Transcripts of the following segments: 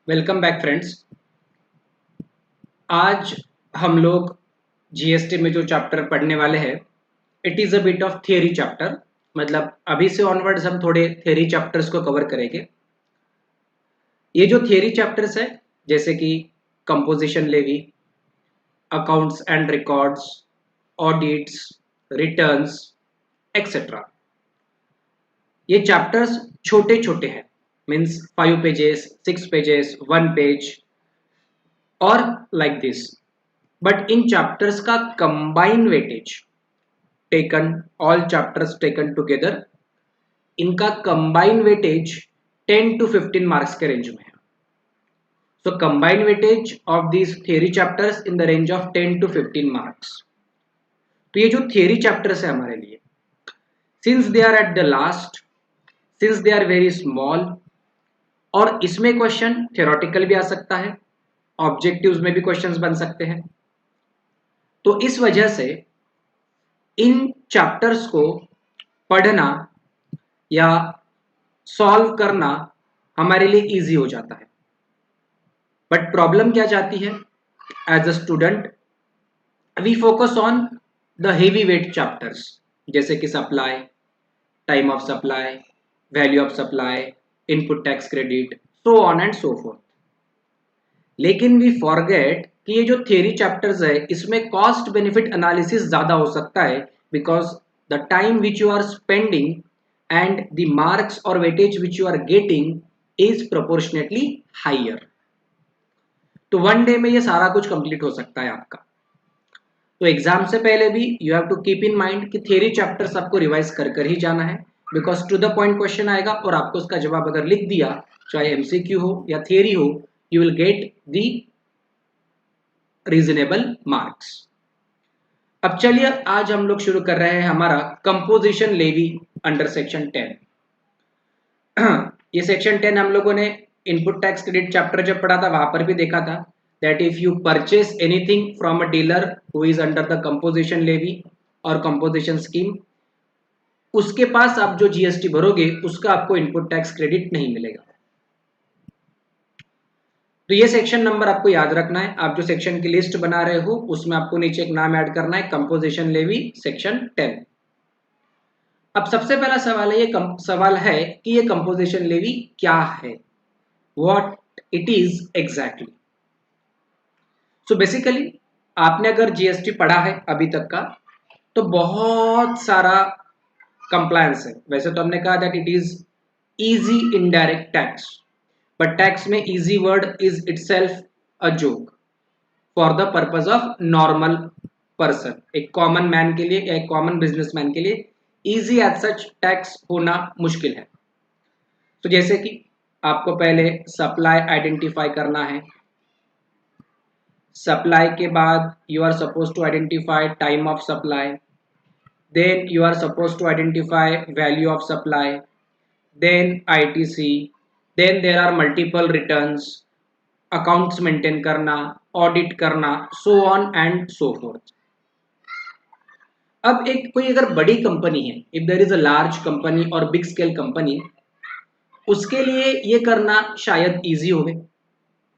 Welcome back friends. आज हम लोग जीएसटी में जो चैप्टर पढ़ने वाले हैं it is a bit of theory chapter. मतलब अभी से ऑनवर्ड्स हम थोड़े थियरी चैप्टर्स को कवर करेंगे। ये जो थियरी चैप्टर्स है जैसे कि composition levy, accounts and records, audits, returns etcetera, ये चैप्टर्स छोटे छोटे हैं। मीन्स 5 पेजेस, 6 पेजेस, 1 पेज और लाइक दिस। बट इन चैप्टर्स का combine weightage taken, all chapters taken together, इनका कंबाइन वेटेज 10 to 15 मार्क्स के रेंज में है। So combine weightage of these theory chapters in the range of 10 to 15 marks. तो ये जो थियरी चैप्टर्स है हमारे लिए, since they are at the last, since they are very small, और इसमें क्वेश्चन थ्योरेटिकल भी आ सकता है, ऑब्जेक्टिव्स में भी क्वेश्चंस बन सकते हैं। तो इस वजह से इन चैप्टर्स को पढ़ना या सॉल्व करना हमारे लिए इजी हो जाता है। बट प्रॉब्लम क्या जाती है, as a student we focus on the heavy weight chapters जैसे कि supply, time of supply, value of supply, input tax credit, so on and so forth. लेकिन वी फॉरगेट कि ये जो थियरी चैप्टर्स है इसमें कॉस्ट बेनिफिट एनालिसिस ज्यादा हो सकता है, because the time which you are spending and the marks or weightage which you are getting is proportionately higher। तो वन डे में ये सारा कुछ कंप्लीट हो सकता है आपका। तो एग्जाम से पहले भी you have to keep in mind कि थियरी चैप्टर्स आपको रिवाइज कर कर ही जाना है, because to the point question आएगा और आपको उसका जवाब अगर लिख दिया, चाहे एमसीक्यू हो या थियरी हो, you will get the reasonable marks. अब चलिए आज हम लोग शुरू कर रहे हैं हमारा कंपोजिशन लेवी अंडर सेक्शन 10। ये सेक्शन 10 हम लोगों ने इनपुट टैक्स क्रेडिट चैप्टर जब पढ़ा था वहां पर भी देखा था that if you purchase anything from a dealer who is under the composition levy और कंपोजिशन स्कीम, उसके पास आप जो जीएसटी भरोगे उसका आपको इनपुट टैक्स क्रेडिट नहीं मिलेगा। तो ये सेक्शन नंबर आपको याद रखना है। आप जो सेक्शन की लिस्ट बना रहे हो उसमें आपको नीचे एक नाम ऐड करना है, कंपोजिशन लेवी सेक्शन 10। अब सबसे पहला सवाल है, ये सवाल है कि ये कंपोजिशन लेवी क्या है, what it is exactly. So basically आपने अगर जीएसटी पढ़ा है अभी तक का तो बहुत सारा कंप्लायंस है। वैसे तो हमने कहा that it is easy indirect tax, but tax में easy word is itself a joke for the purpose of normal person. एक कॉमन मैन के लिए या एक कॉमन बिजनेसमैन के लिए इजी एज सच टैक्स होना मुश्किल है। तो जैसे कि आपको पहले सप्लाई आइडेंटिफाई करना है, सप्लाई के बाद you are suppose to identify time of supply, then you are suppose to identify value of supply, then ITC, then there are multiple returns, accounts maintain करना, ऑडिट करना, so on and so forth. अब एक कोई अगर बड़ी company है, if there is a large company और big scale company, उसके लिए ये करना शायद इजी हो।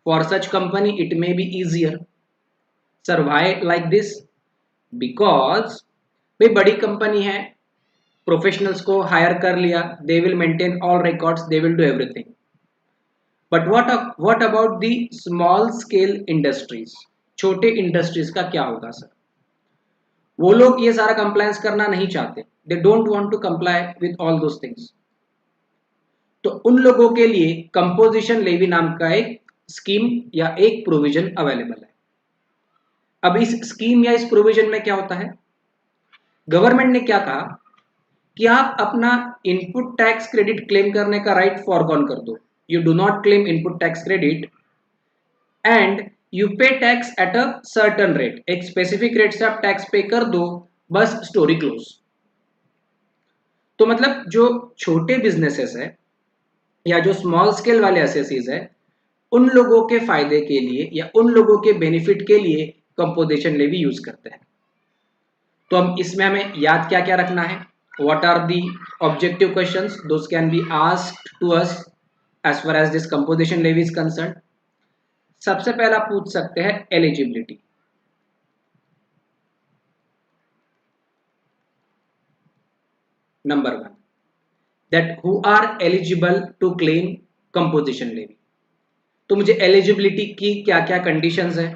For such company it may be easier. Sir why like this? Because भाई बड़ी कंपनी है, प्रोफेशनल्स को हायर कर लिया, they will maintain all records, they will do everything. But what about the small scale industries? छोटे industries का क्या होगा सर? वो लोग ये सारा कंप्लायंस करना नहीं चाहते, they don't want to comply with all those things. तो उन लोगों के लिए कंपोजिशन लेवी नाम का एक स्कीम या एक प्रोविजन अवेलेबल है। अब इस स्कीम या इस प्रोविजन में क्या होता है, गवर्नमेंट ने क्या कहा कि आप अपना इनपुट टैक्स क्रेडिट क्लेम करने का राइट फॉरगॉन कर दो। You do not claim input tax credit and you pay tax at a certain rate. एक स्पेसिफिक रेट से आप टैक्स पे कर दो, बस स्टोरी क्लोज। तो मतलब जो छोटे बिजनेसेस है या जो स्मॉल स्केल वाले एसएससीज है, उन लोगों के फायदे के लिए या उन लोगों के बेनिफिट के लिए कंपोजिशन लेवी यूज करते हैं। तो हम इसमें हमें याद क्या क्या रखना है, what are the objective questions those can be asked to us as far as this composition levy is concern. सबसे पहला पूछ सकते हैं eligibility. Number 1 that who are eligible to claim composition levy. तो मुझे एलिजिबिलिटी की क्या क्या कंडीशंस है,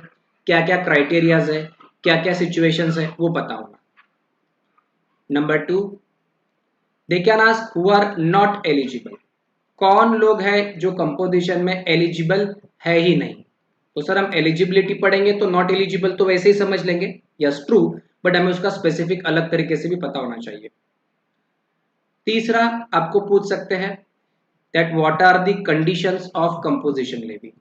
क्या क्या क्राइटेरियाज है, क्या क्या सिचुएशंस है, वो पता होगा। Number 2 they can ask who are not eligible. कौन लोग हैं जो कंपोजिशन में एलिजिबल है ही नहीं। तो सर हम एलिजिबिलिटी पढ़ेंगे तो नॉट एलिजिबल तो वैसे ही समझ लेंगे, यस ट्रू, बट हमें उसका स्पेसिफिक अलग तरीके से भी पता होना चाहिए। तीसरा आपको पूछ सकते हैं that what are the conditions of composition levy,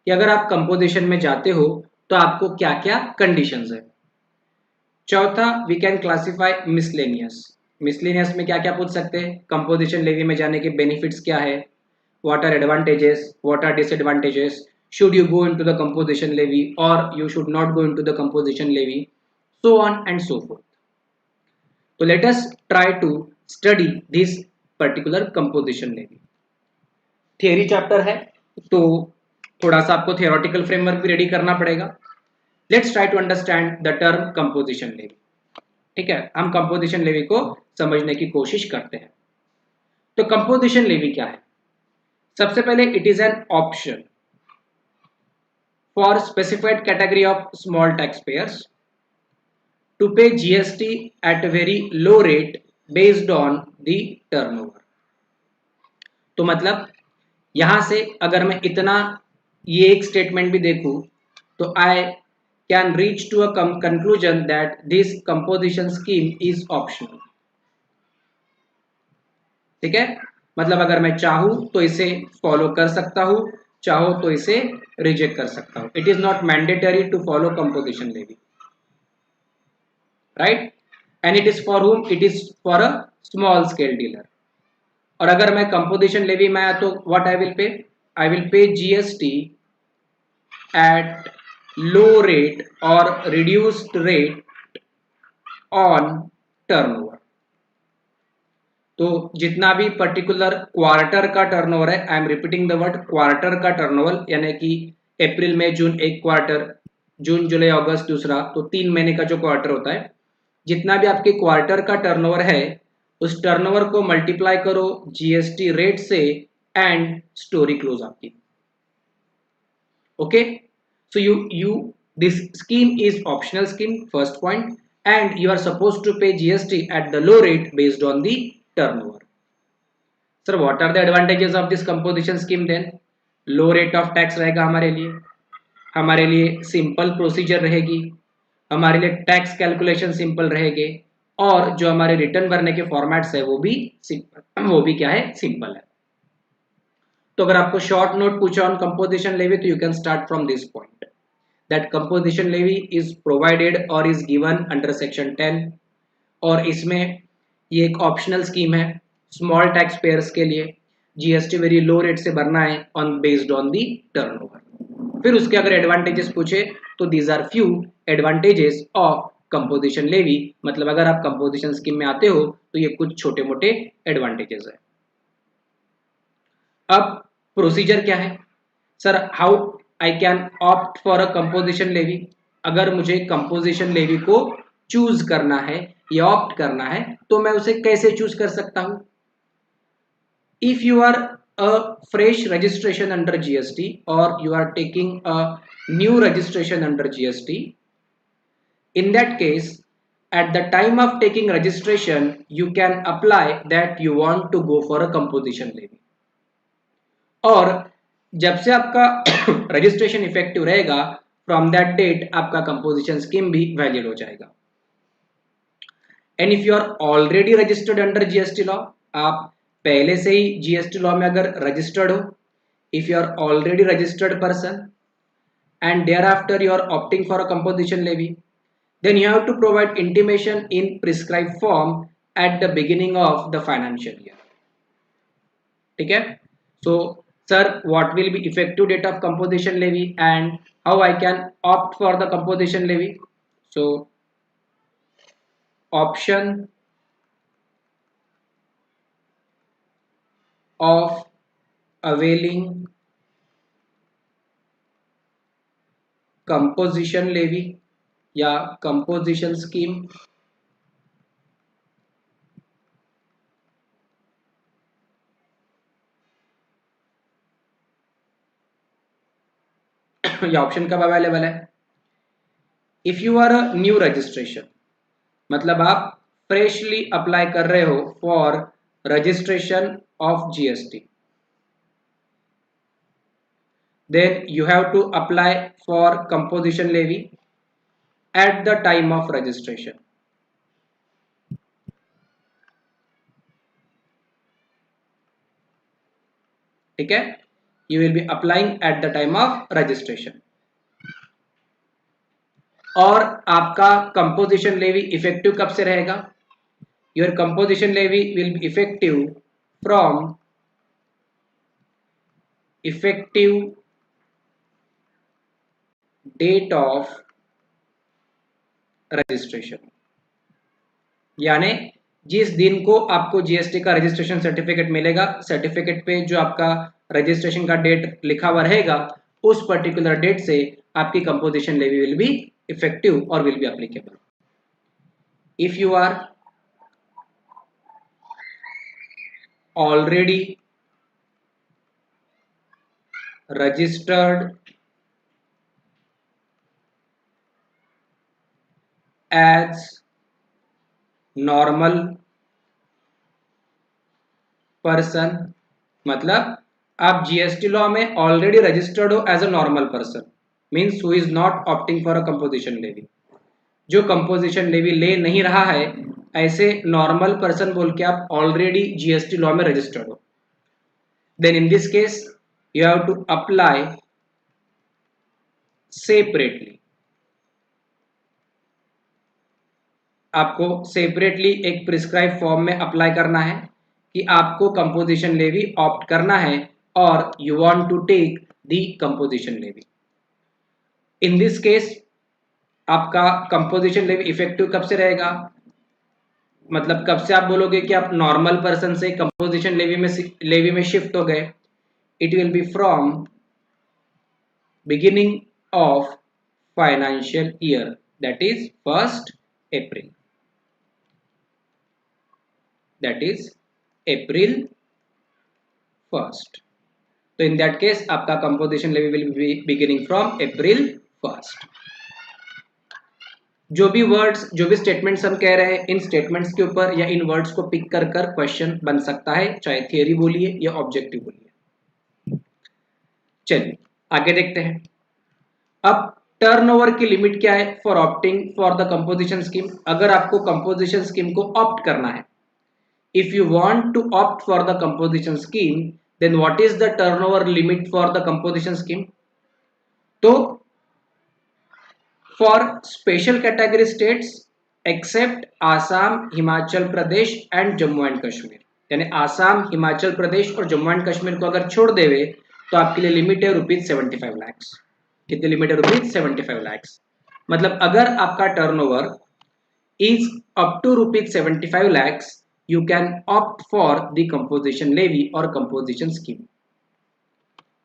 कि अगर आप कंपोजिशन में जाते हो तो आपको क्या क्या कंडीशंस है। चौथा we can classify miscellaneous. Miscellaneous में क्या क्या पूछ सकते हैं, कंपोजिशन लेवी में जाने के बेनिफिट्स क्या है, what are advantages, what are disadvantages, should you go into the composition levy or you should not go into the composition levy, so on and so forth. So let us try to study this particular composition levy. Theory chapter है तो थोड़ा सा आपको theoretical framework भी ready करना पड़ेगा। Let's try to understand the term composition levy. ठीक है, हम कंपोजिशन लेवी को समझने की कोशिश करते हैं। तो कंपोजिशन लेवी क्या है? सबसे पहले it is an option for specified category of small taxpayers to pay GST at a very low rate based on the turnover। तो मतलब यहां से अगर मैं इतना ये एक स्टेटमेंट भी देखूं तो I can reach to a conclusion that this composition scheme is optional. ठीक है, मतलब अगर मैं चाहूं तो इसे फॉलो कर सकता हूं, चाहो तो इसे रिजेक्ट कर सकता हूं। It is not mandatory to follow composition levy, right, and it is for whom, it is for a small scale dealer. और अगर मैं कंपोजिशन लेवी में आया तो what I will pay GST at low rate और reduced rate on turnover. तो जितना भी पर्टिकुलर क्वार्टर का टर्नओवर है, I am repeating the word quarter का टर्नओवर, यानी कि अप्रैल मई जून एक क्वार्टर, जून जुलाई अगस्त दूसरा, तो 3 महीने का जो क्वार्टर होता है, जितना भी आपके क्वार्टर का टर्नओवर है उस टर्नओवर को मल्टीप्लाई करो जीएसटी रेट से एंड स्टोरी क्लोज आपकी। Okay, so you this scheme is optional scheme, first point, and you are suppose to pay GST at the low rate based on the turnover. Sir what are the advantages of this composition scheme then? Low rate of tax रहेगा हमारे लिए simple procedure रहेगी, हमारे लिए tax calculation simple रहेंगे, और जो हमारे रिटर्न भरने के फॉर्मेट्स है वो भी सिंपल, वो भी क्या है, सिंपल है। तो अगर आपको शॉर्ट नोट पूछा ऑन कंपोजिशन लेवी तो you can start from this point that composition levy is provided और इज गिवन अंडर सेक्शन 10, और इसमें ये एक ऑप्शनल स्कीम है स्मॉल टैक्स पेयर्स के लिए। जीएसटी वेरी लो रेट से भरना है on based on the turnover. फिर उसके अगर एडवांटेजेस पूछे तो these are few advantages of composition levy, मतलब अगर आप कंपोजिशन स्कीम में आते हो तो ये कुछ छोटे मोटे एडवांटेजेस है। अब प्रोसीजर क्या है sir, how I can opt for a composition levy? अगर मुझे कंपोजिशन लेवी को चूज करना है या ऑप्ट करना है तो मैं उसे कैसे चूज कर सकता हूं? If you are a fresh registration under GST or you are taking a new registration under GST, in that case at the time of taking registration you can apply that you want to go for a composition levy, और जब से आपका registration effective रहेगा from that date आपका composition scheme भी valid हो जाएगा। And if you are already registered under GST law, आप पहले से ही जीएसटी लॉ में अगर रजिस्टर्ड हो, if you are already registered person and thereafter you are opting for a composition levy, then you have to provide intimation in prescribed form at the beginning of the financial year। ठीक है, so sir what will be effective date of composition levy and how I can opt for the composition levy? So option of availing composition levy या composition scheme, या option कब available है? If you are a new registration, मतलब आप freshly apply कर रहे हो for registration of GST, then you have to apply for composition levy at the time of registration. ठीक है, you will be applying at the time of registration. और आपका composition levy effective कब से रहेगा? Your composition levy will be effective from effective date of registration, यानी जिस दिन को आपको जीएसटी का रजिस्ट्रेशन सर्टिफिकेट मिलेगा, सर्टिफिकेट पे जो आपका रजिस्ट्रेशन का डेट लिखा हुआ रहेगा, उस पर्टिकुलर डेट से आपकी composition levy will be effective और will be applicable. If you are already registered as normal person, मतलब आप जीएसटी लॉ में ऑलरेडी रजिस्टर्ड हो as a normal person, means who is not opting for a composition levy, जो composition levy ले नहीं रहा है, ऐसे नॉर्मल पर्सन बोल के आप ऑलरेडी जीएसटी लॉ में रजिस्टर्ड हो. Then in this case you have to apply separately, आपको सेपरेटली एक प्रिस्क्राइब फॉर्म में अप्लाई करना है कि आपको कंपोजिशन लेवी ऑप्ट करना है और you want to take the composition levy. In this case आपका कंपोजिशन लेवी इफेक्टिव कब से रहेगा, मतलब कब से आप बोलोगे कि आप नॉर्मल पर्सन से कंपोजिशन लेवी में शिफ्ट हो गए? It will be from beginning of financial year, that is 1st April, that is April 1st. तो इन दैट केस आपका composition levy will be beginning from April 1st. जो भी words, जो भी statements हम कह रहे हैं, इन स्टेटमेंट्स के ऊपर या इन वर्ड्स को पिक कर कर क्वेश्चन बन सकता है, चाहे थियरी बोलिए या ऑब्जेक्टिव बोलिए. चलिए आगे देखते हैं. अब टर्नओवर की लिमिट क्या है for opting for the composition scheme? अगर आपको कंपोजिशन स्कीम को ऑप्ट करना है, if you want to opt for the composition scheme, then what is the turnover limit for the composition scheme? तो for special category states except Assam, Himachal Pradesh and Jammu and Kashmir, यानी आसाम, हिमाचल प्रदेश और Jammu and Kashmir को अगर छोड़ देवे तो आपके लिए लिमिट है ₹75 लाख. कितनी लिमिट है? ₹75 लाख. मतलब अगर आपका turnover is up to ₹75 lakhs, you can opt for the composition levy or composition scheme.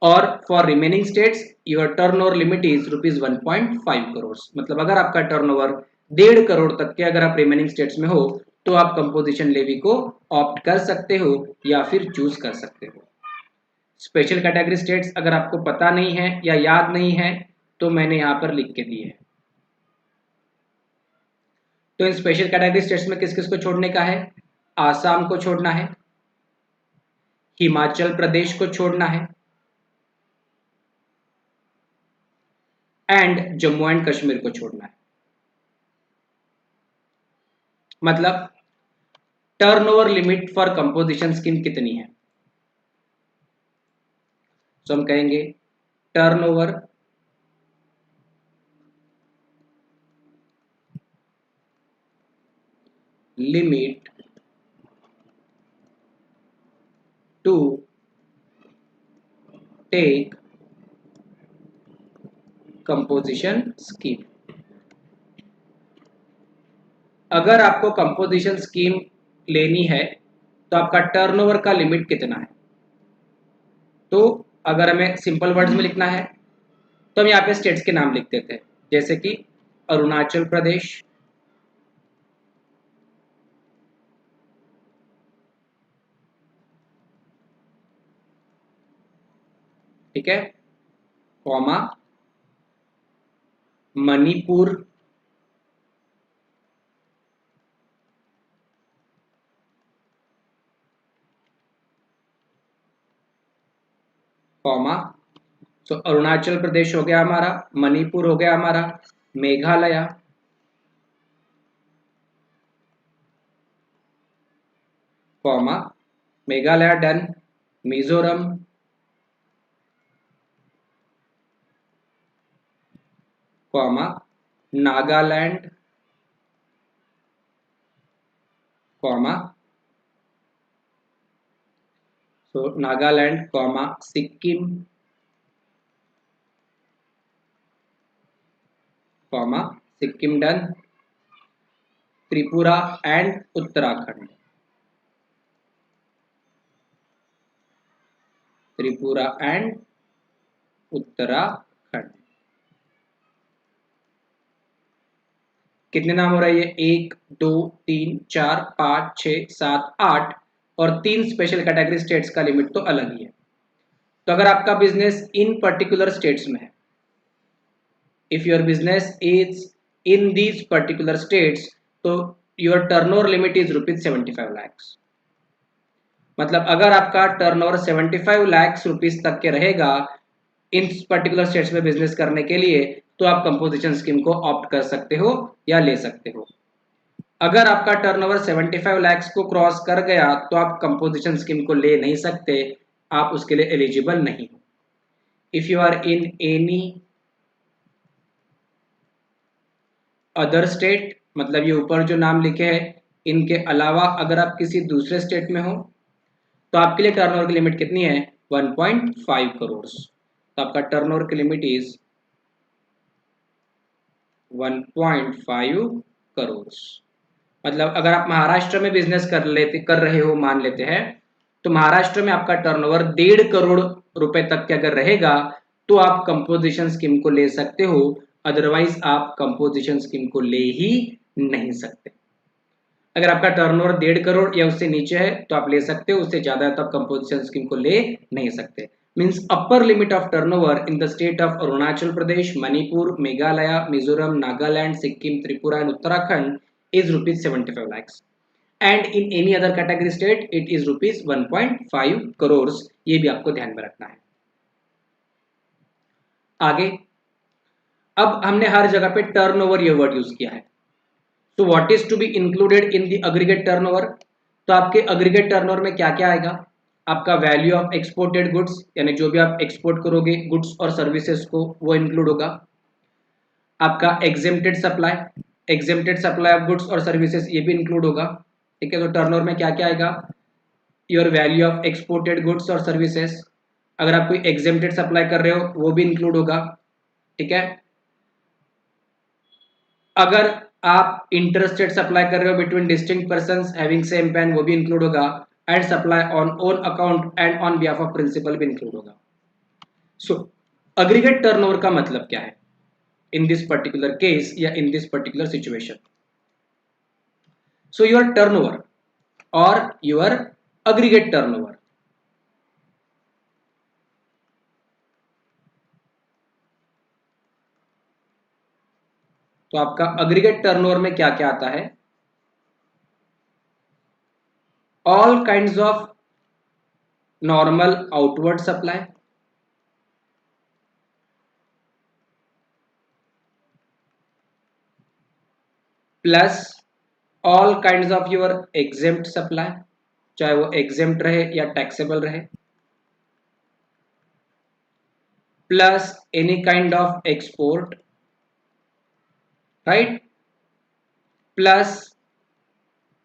और for remaining states your turnover limit is ₹1.5 crores. मतलब अगर आपका टर्नओवर 1.5 करोड़ तक के अगर आप रिमेनिंग स्टेट्स में हो तो आप कंपोजिशन लेवी को ऑप्ट कर सकते हो या फिर चूज कर सकते हो. स्पेशल कैटेगरी स्टेट्स अगर आपको पता नहीं है या याद नहीं है तो मैंने यहाँ पर लिख के दिए हैं. तो इन स्पेशल कैटेगरी स्टेट्स में किस किस को छोड़ने का है? आसाम को छोड़ना है, हिमाचल प्रदेश को छोड़ना है एंड जम्मू एंड कश्मीर को छोड़ना है. मतलब turnover limit for composition scheme कितनी है? तो हम कहेंगे turnover limit to take composition scheme. अगर आपको कंपोजिशन स्कीम लेनी है तो आपका टर्नओवर का लिमिट कितना है? तो अगर हमें सिंपल वर्ड्स में लिखना है तो हम यहाँ पे स्टेट्स के नाम लिख देते हैं, जैसे कि अरुणाचल प्रदेश, ठीक है, कॉमा मणिपुर, कॉमा, तो अरुणाचल प्रदेश हो गया हमारा, मणिपुर हो गया हमारा, Meghalaya, comma, Meghalaya done, Mizoram, comma, Nagaland, comma, so Nagaland, comma Sikkim, comma Sikkim done, Tripura and Uttarakhand, Tripura and Uttarakhand. कितने नाम हो रहे हैं? 1 2 3 4 5 6 7 8 और 3 स्पेशल कैटेगरी स्टेट्स का लिमिट तो अलग ही है। तो अगर आपका बिजनेस इन पर्टिकुलर स्टेट्स में है, if your business is in these particular states, तो your turnover limit is ₹75 lakhs। मतलब अगर आपका टर्नओवर 75 लाख रुपीस तक के रहेगा इन पर्टिकुलर स्टेट्स में बिजनेस करने के लिए, तो आप कंपोजिशन स्कीम को ऑप्ट कर सकते हो या ले सकते हो। अगर आपका टर्नओवर 75 लाख को क्रॉस कर गया तो आप कंपोजिशन स्कीम को ले नहीं सकते, आप उसके लिए एलिजिबल नहीं हो। If you are in any other state, मतलब ये ऊपर जो नाम लिखे हैं इनके अलावा अगर आप किसी दूसरे स्टेट में हो, तो आपके लिए टर्नओवर की लिमिट कितनी है? 1.5 करोड़। तो आपका टर्नओवर की लिमिट इज 1.5 करोड़। मतलब अगर आप महाराष्ट्र में बिजनेस कर रहे हो, मान लेते हैं, तो महाराष्ट्र में आपका टर्नओवर 1.5 करोड़ रुपए तक के अगर रहेगा तो आप कंपोजिशन स्कीम को ले सकते हो, अदरवाइज आप कंपोजिशन स्कीम को ले ही नहीं सकते। अगर आपका टर्नओवर 1.5 करोड़ या उससे नीचे है तो आप ले सकते हो, उससे ज्यादा है तो आप कंपोजिशन स्कीम को ले नहीं सकते। Means upper limit of turnover in the state of Arunachal Pradesh, Manipur, Meghalaya, Mizoram, Nagaland, Sikkim, Tripura and Uttarakhand is ₹75 lakhs and in any other category state it is ₹1.5 crores। ये भी आपको ध्यान में रखना है। आगे, अब हमने हर जगह पे टर्नओवर ये वर्ड यूज किया है। तो what is to be included in the aggregate turnover? तो आपके एग्रीगेट टर्नओवर में क्या क्या आएगा? आपका वैल्यू ऑफ एक्सपोर्टेड गुड्स, यानी जो भी आप एक्सपोर्ट करोगे गुड्स और सर्विसेज को, वो इंक्लूड होगा। आपका एग्जेम्प्टेड सप्लाई ऑफ गुड्स और सर्विसेज, ये भी इंक्लूड होगा। ठीक है, तो टर्नओवर में क्या क्या आएगा? Your value of exported goods और सर्विसेज, अगर आप कोई एग्जेम्प्टेड सप्लाई कर रहे हो वो भी इंक्लूड होगा। ठीक है, अगर आप इंटरस्टेट सप्लाई कर रहे हो between distinct persons having same PAN, वो भी इंक्लूड होगा। And supply on own account and on behalf of principal भी इंक्लूड होगा। सो एग्रीगेट टर्नओवर का मतलब क्या है in this particular case या in this particular situation? So your turnover or your aggregate turnover, तो आपका aggregate turnover में क्या क्या आता है? all kinds of normal outward supply, plus all kinds of your exempt supply, चाहे वो exempt रहे या taxable रहे, plus any kind of export, right, plus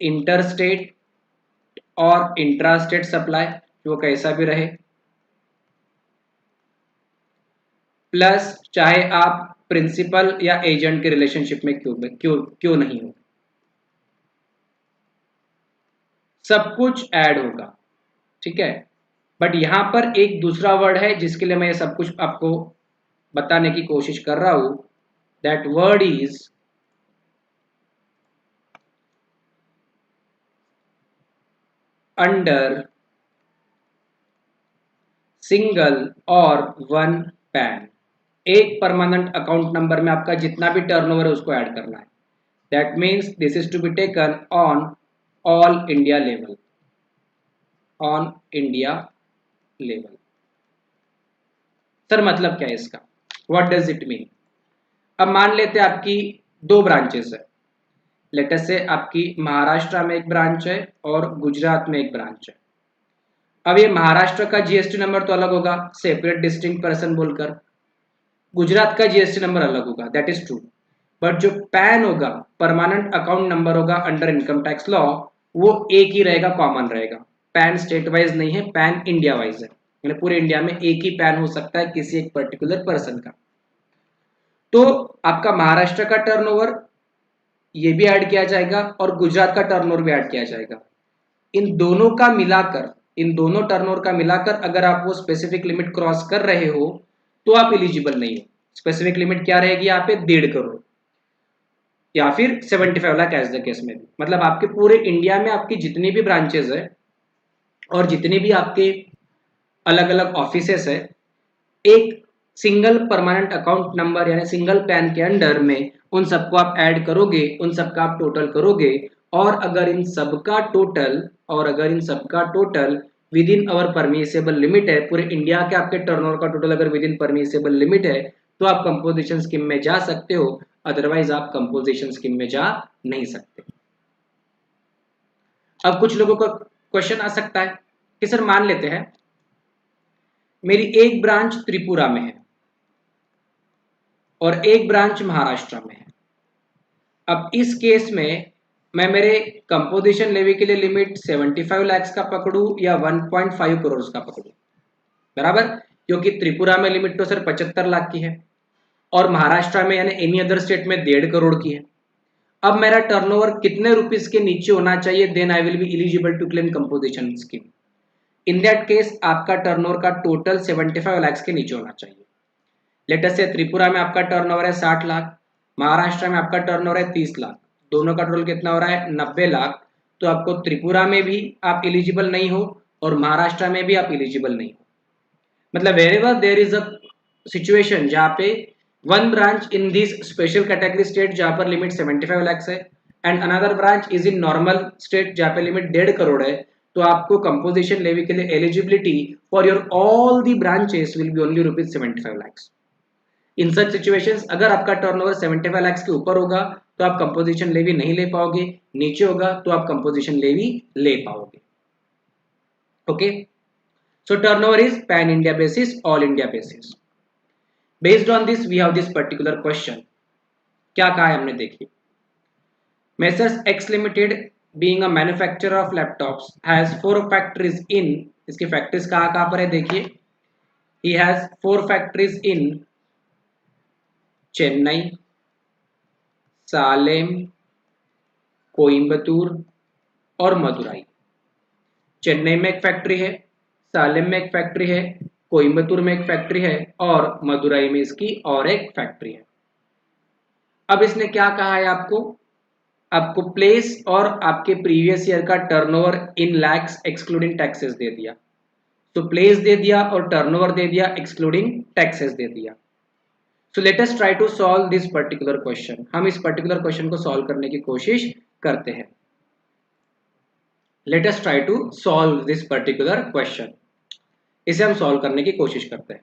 interstate और इंट्रास्टेट सप्लाई, वो कैसा भी रहे, प्लस चाहे आप प्रिंसिपल या एजेंट के रिलेशनशिप में क्यों नहीं हो, सब कुछ ऐड होगा। ठीक है, बट यहां पर एक दूसरा वर्ड है जिसके लिए मैं ये सब कुछ आपको बताने की कोशिश कर रहा हूं, that word is under single और वन पैन। एक परमानेंट अकाउंट नंबर में आपका जितना भी टर्नओवर है उसको ऐड करना है। That means this is to be taken on all India level, on India level. Sir मतलब क्या है इसका, व्हाट डज इट मीन? अब मान लेते हैं आपकी दो ब्रांचेस है, लेट अस से आपकी महाराष्ट्र में एक ब्रांच है और गुजरात में एक ब्रांच है। अब ये महाराष्ट्र का जीएसटी नंबर तो अलग होगा, सेपरेट डिस्टिंक्ट पर्सन बोलकर, गुजरात का जीएसटी नंबर अलग होगा, दैट इज ट्रू। बट जो पैन होगा, परमानेंट अकाउंट नंबर होगा अंडर इनकम टैक्स लॉ, वो एक ही रहेगा, कॉमन रहेगा। पैन स्टेट वाइज नहीं है, पैन इंडिया वाइज है, यानी पूरे इंडिया में एक ही पैन हो सकता है किसी एक पर्टिकुलर पर्सन का। तो आपका महाराष्ट्र का टर्नओवर ये भी ऐड किया जाएगा और गुजरात का टर्नओवर भी ऐड किया जाएगा। इन दोनों का मिलाकर, इन दोनों टर्नओवर का मिलाकर अगर आप वो स्पेसिफिक लिमिट क्रॉस कर रहे हो तो आप एलिजिबल नहीं हो। स्पेसिफिक लिमिट क्या रहेगी यहाँ पे, 1.5 करोड़ या फिर 75 लाख एज द केस में भी। मतलब आपके पूरे इंडिया में आपकी जितनी भी ब्रांचेस है और जितने भी आपके अलग अलग ऑफिसेस है, एक सिंगल परमानेंट अकाउंट नंबर यानी सिंगल पैन के अंडर में उन सबको आप ऐड करोगे, उन सबका आप टोटल करोगे, और अगर इन सबका total with in our permissible limit है, पूरे इंडिया के आपके टर्नओवर का टोटल अगर विद इन परमिसेबल लिमिट है, तो आप कंपोजिशन स्कीम में जा सकते हो, अदरवाइज आप कंपोजिशन स्कीम में जा नहीं सकते। अब कुछ लोगों का क्वेश्चन आ सकता है कि सर मान लेते हैं मेरी एक ब्रांच त्रिपुरा में है और एक ब्रांच महाराष्ट्र में है। अब इस केस में मैं मेरे कंपोजिशन लेवी के लिए लिमिट 75 लाख का पकड़ू या 1.5 करोड़ का पकड़ू, बराबर, क्योंकि त्रिपुरा में लिमिट तो सिर्फ 75 लाख की है और महाराष्ट्र में यानी एनी अदर स्टेट में 1.5 करोड़ की है। अब मेरा टर्नओवर कितने रुपीस के नीचे होना चाहिए, then I will be eligible to claim composition scheme. In that case आपका टर्नओवर का टोटल 75 लाख के नीचे होना चाहिए। लेट अस से त्रिपुरा में आपका टर्नओवर है 60 लाख, महाराष्ट्र में आपका टर्नओवर है 30 लाख, दोनों का टोटल कितना हो रहा है 90 लाख। तो आपको त्रिपुरा में भी आप एलिजिबल नहीं हो और महाराष्ट्र में भी आप एलिजिबल नहीं हो। मतलब wherever there is a situation जहाँ पे one branch in this special category state जहाँ पर लिमिट 75 लाख है and another branch is in normal state जहाँ पे लिमिट 1.5 करोड़ है, तो आपको कंपोजिशन लेवी के लिए eligibility for your all the branches will be only ₹75 lakh. In such situations अगर आपका टर्नओवर 75 लाख के ऊपर होगा तो आप कंपोजिशन लेवी नहीं ले पाओगे, नीचे होगा तो आप कंपोजिशन लेवी ले पाओगे। Okay, so turnover is PAN India basis, all India basis. Based on this we have this particular question. क्या कहा है हमने, देखिए, Messrs X limited being a manufacturer of laptops has 4 factories in, इसकी factories कहाँ पर है देखिए, he has 4 factories in Chennai, Salem, Coimbatore और मदुराई। चेन्नई में एक फैक्ट्री है, सालेम में एक फैक्ट्री है, कोयम्बतूर में एक फैक्ट्री है और मदुराई में इसकी और एक फैक्ट्री है। अब इसने क्या कहा है आपको प्लेस और आपके प्रीवियस ईयर का turnover in lakhs excluding taxes दे दिया। तो प्लेस दे दिया और टर्नओवर दे दिया एक्सक्लूडिंग टैक्सेस दे दिया। So let us try to solve this particular question. हम इस पर्टिकुलर क्वेश्चन को सॉल्व करने की कोशिश करते हैं। Let us try to solve this particular question. इसे हम सॉल्व करने की कोशिश करते हैं।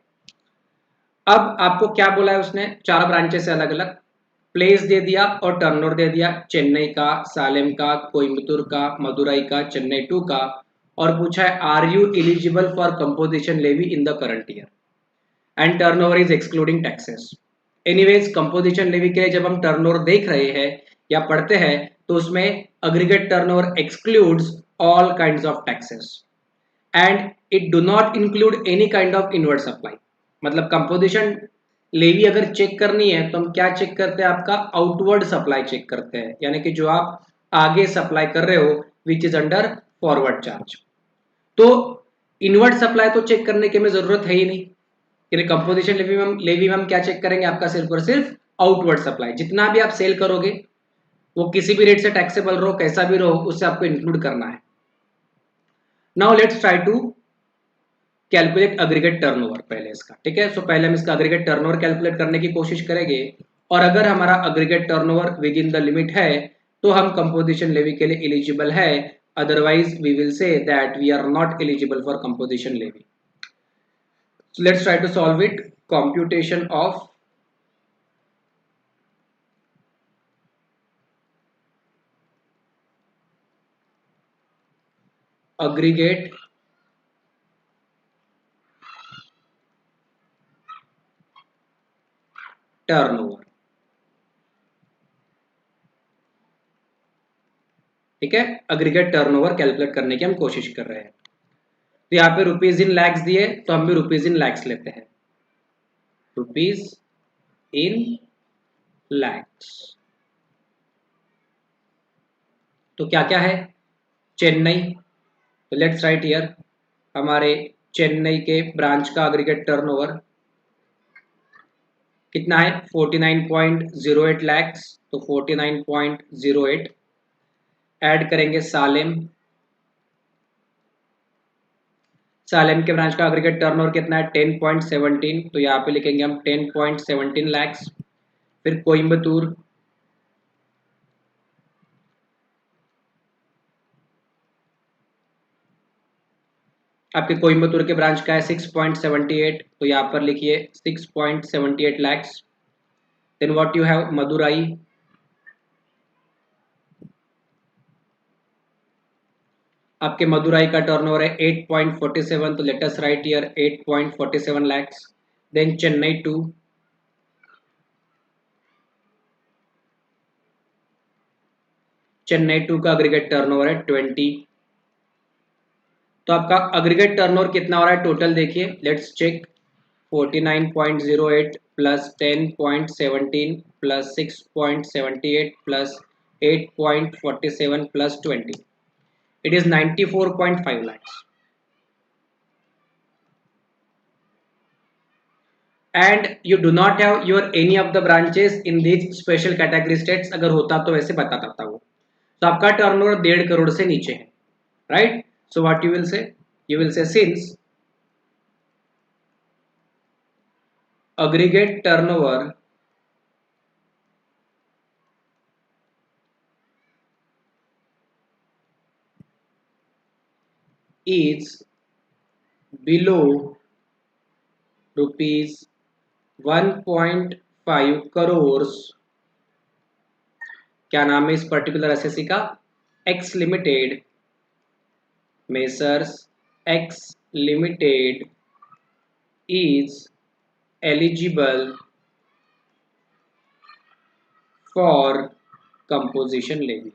अब आपको क्या बोला है उसने, 4 ब्रांचेस से अलग अलग प्लेस दे दिया और टर्नओवर दे दिया, चेन्नई का, सालेम का, कोयम्बतूर का, मदुराई का, चेन्नई 2 का, और पूछा है are you eligible for composition levy in the current year and turnover is excluding taxes. Anyways composition levy के लिए जब हम टर्नओवर देख रहे हैं या पढ़ते हैं तो उसमें aggregate turnover excludes all kinds of taxes and it do not include any kind of inward supply. मतलब कंपोजिशन लेवी अगर चेक करनी है तो हम क्या चेक करते हैं, आपका आउटवर्ड सप्लाई चेक करते हैं, यानी कि जो आप आगे सप्लाई कर रहे हो which is under forward charge. तो इनवर्ड सप्लाई तो चेक करने की हमें जरूरत है ही नहीं, यानी कंपोजिशन लेवी में हम क्या चेक करेंगे, आपका सिर्फ और सिर्फ आउटवर्ड सप्लाई, जितना भी आप सेल करोगे वो किसी भी रेट से टैक्सेबल रहो, कैसा भी रहो, उससे आपको इंक्लूड करना है। Now let's try to calculate aggregate turnover पहले इसका, ठीक है। सो पहले हम इसका अग्रीगेट टर्नओवर कैलकुलेट करने की कोशिश करेंगे, और अगर हमारा aggregate turnover within the limit है तो हम कंपोजिशन लेवी के लिए एलिजिबल है, otherwise we will say that we are not eligible for composition levy. So let's try to solve it. Computation of aggregate turnover, ठीक है। Aggregate turnover calculate करने की हम कोशिश कर रहे हैं। तो यहाँ पे रुपीज इन लैक्स दिए तो हम भी रुपीज इन लैक्स लेते हैं, रुपीज इन लैक्स। तो क्या क्या है, चेन्नई, तो लेट्स राइट हियर हमारे चेन्नई के ब्रांच का अग्रीगेट टर्नओवर कितना है, 49.08 लैक्स, तो 49.08 ऐड करेंगे सालेम, सालेम के ब्रांच का अग्रीगेट टर्नओवर कितना है 10.17, तो यहाँ पे लिखेंगे हम 10.17 लैक्स। फिर कोयम्बतूर, आपके कोयम्बतूर के ब्रांच का है 6.78, तो यहाँ पर लिखिए 6.78 lakhs. Then what you have Madurai, आपके मदुराई का टर्नओवर है 8.47, तो let us write here 8.47 lakhs. Then Chennai 2, Chennai 2 का अग्रीगेट टर्नओवर है 20, तो आपका अग्रीगेट टर्नओवर कितना हो रहा है टोटल, देखिए let's check, 49.08 plus 10.17 plus 6.78 plus 8.47 plus 20, it is 94.5 lakhs. And you do not have your any of the branches in these special category states, अगर होता तो वैसे बता देता वो। तो आपका टर्नओवर 1.5 करोड़ से नीचे है, right. So what you will say, you will say since aggregate turnover is below rupees 1.5 crores, क्या नाम है इस पर्टिकुलर एसएससी का, x limited, messrs X limited is eligible for composition levy।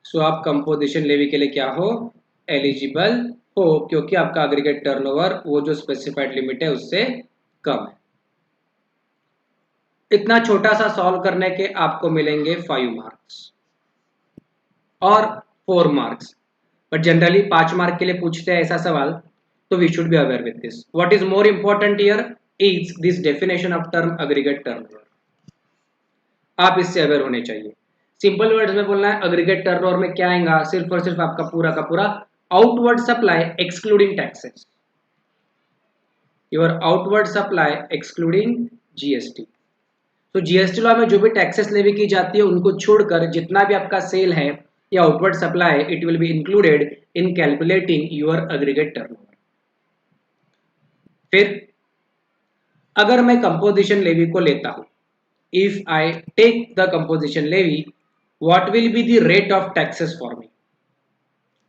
सो आप कंपोजिशन लेवी के लिए क्या हो, एलिजिबल हो, क्योंकि आपका अग्रीगेट टर्नओवर वो जो स्पेसिफाइड लिमिट है उससे कम है। इतना छोटा सा सॉल्व करने के आपको मिलेंगे 5 मार्क्स और 4 मार्क्स, बट जनरली 5 मार्क के लिए पूछते हैं ऐसा सवाल, तो we should be aware with this. What is more important here is this definition of term aggregate turnover, आप इससे अवेयर होने चाहिए। सिंपल वर्ड्स में बोलना है, अग्रीगेट टर्नओवर में क्या आएगा, सिर्फ और सिर्फ आपका पूरा का पूरा outward supply excluding taxes, your outward supply excluding GST. तो जीएसटी लॉ में जो भी टैक्सेस लेवी की जाती है उनको छोड़कर जितना भी आपका सेल है या outward supply, it will be included in calculating your aggregate turnover. फिर अगर मैं कंपोजिशन लेवी को लेता हूं, if I take the composition levy, what will be the rate of taxes for me.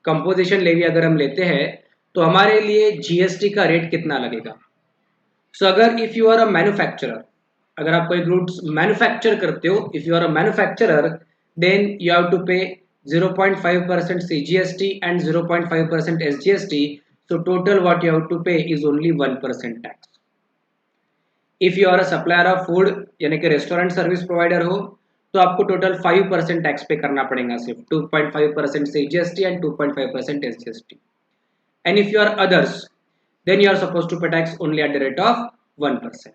Composition levy अगर हम लेते हैं तो हमारे लिए जीएसटी का रेट कितना लगेगा। सो अगर if you are a manufacturer, अगर आप कोई गुड्स मैन्युफैक्चर करते हो, if you are a manufacturer, then you have to pay 0.5% CGST and 0.5% SGST, so total what you have to pay is only 1% tax. If you are a supplier of food, यानी कि restaurant service provider हो, तो आपको total 5% tax पे करना पड़ेगा, सिर्फ 2.5% CGST and 2.5% SGST। And if you are others then you are suppose to pay tax only at the rate of 1%।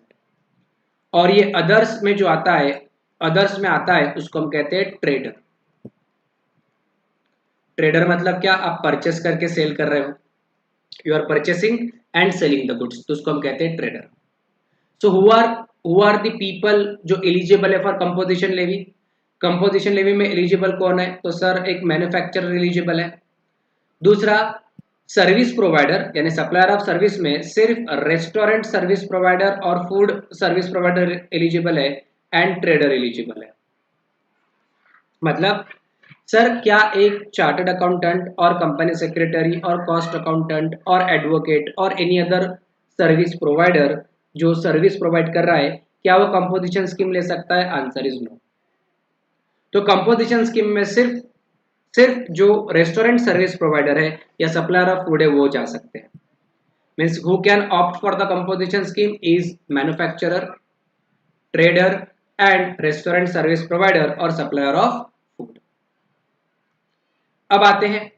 और ये अदर्स में जो आता है, अदर्स में आता है उसको हम कहते हैं ट्रेडर। ट्रेडर मतलब क्या, आप परचेस करके सेल कर रहे हो, you are purchasing and selling the goods, तो उसको हम कहते हैं trader. So who are the people जो एलिजिबल है for composition levy? Composition levy में एलिजिबल कौन है? तो सर एक मैन्युफैक्चरर एलिजिबल है। दूसरा सर्विस प्रोवाइडर यानी सप्लायर ऑफ सर्विस में सिर्फ रेस्टोरेंट सर्विस प्रोवाइडर और फूड सर्विस प्रोवाइडर एलिजिबल है एंड ट्रेडर एलिजिबल है। मतलब सर क्या एक चार्टर्ड अकाउंटेंट और कंपनी सेक्रेटरी और कॉस्ट अकाउंटेंट और एडवोकेट और एनी अदर सर्विस प्रोवाइडर जो सर्विस प्रोवाइड कर रहा है, क्या वो कंपोजिशन स्कीम ले सकता है? Answer is no. तो कंपोजिशन स्कीम में सिर्फ सिर्फ जो रेस्टोरेंट सर्विस प्रोवाइडर है या सप्लायर ऑफ फूड है वो जा सकते हैं। Means who can opt for the composition scheme is manufacturer, trader and restaurant service provider और सप्लायर ऑफ फूड। अब आते हैं,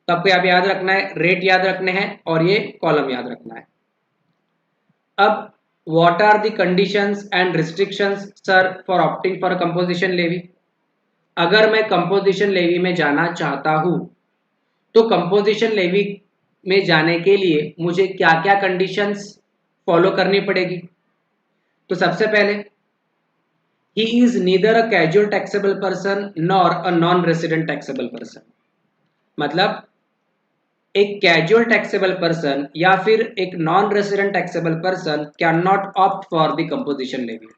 तो आपको यहाँ पे याद रखना है, रेट याद रखने हैं और ये कॉलम याद रखना है। अब what are the conditions and restrictions sir for opting for composition levy? अगर मैं कंपोजिशन लेवी में जाना चाहता हूं तो कंपोजिशन लेवी में जाने के लिए मुझे क्या क्या कंडीशंस फॉलो करनी पड़ेगी? तो सबसे पहले he is neither a casual taxable person nor a non resident taxable person. मतलब एक कैजुअल टैक्सेबल पर्सन या फिर एक non resident taxable person can not opt for the composition levy.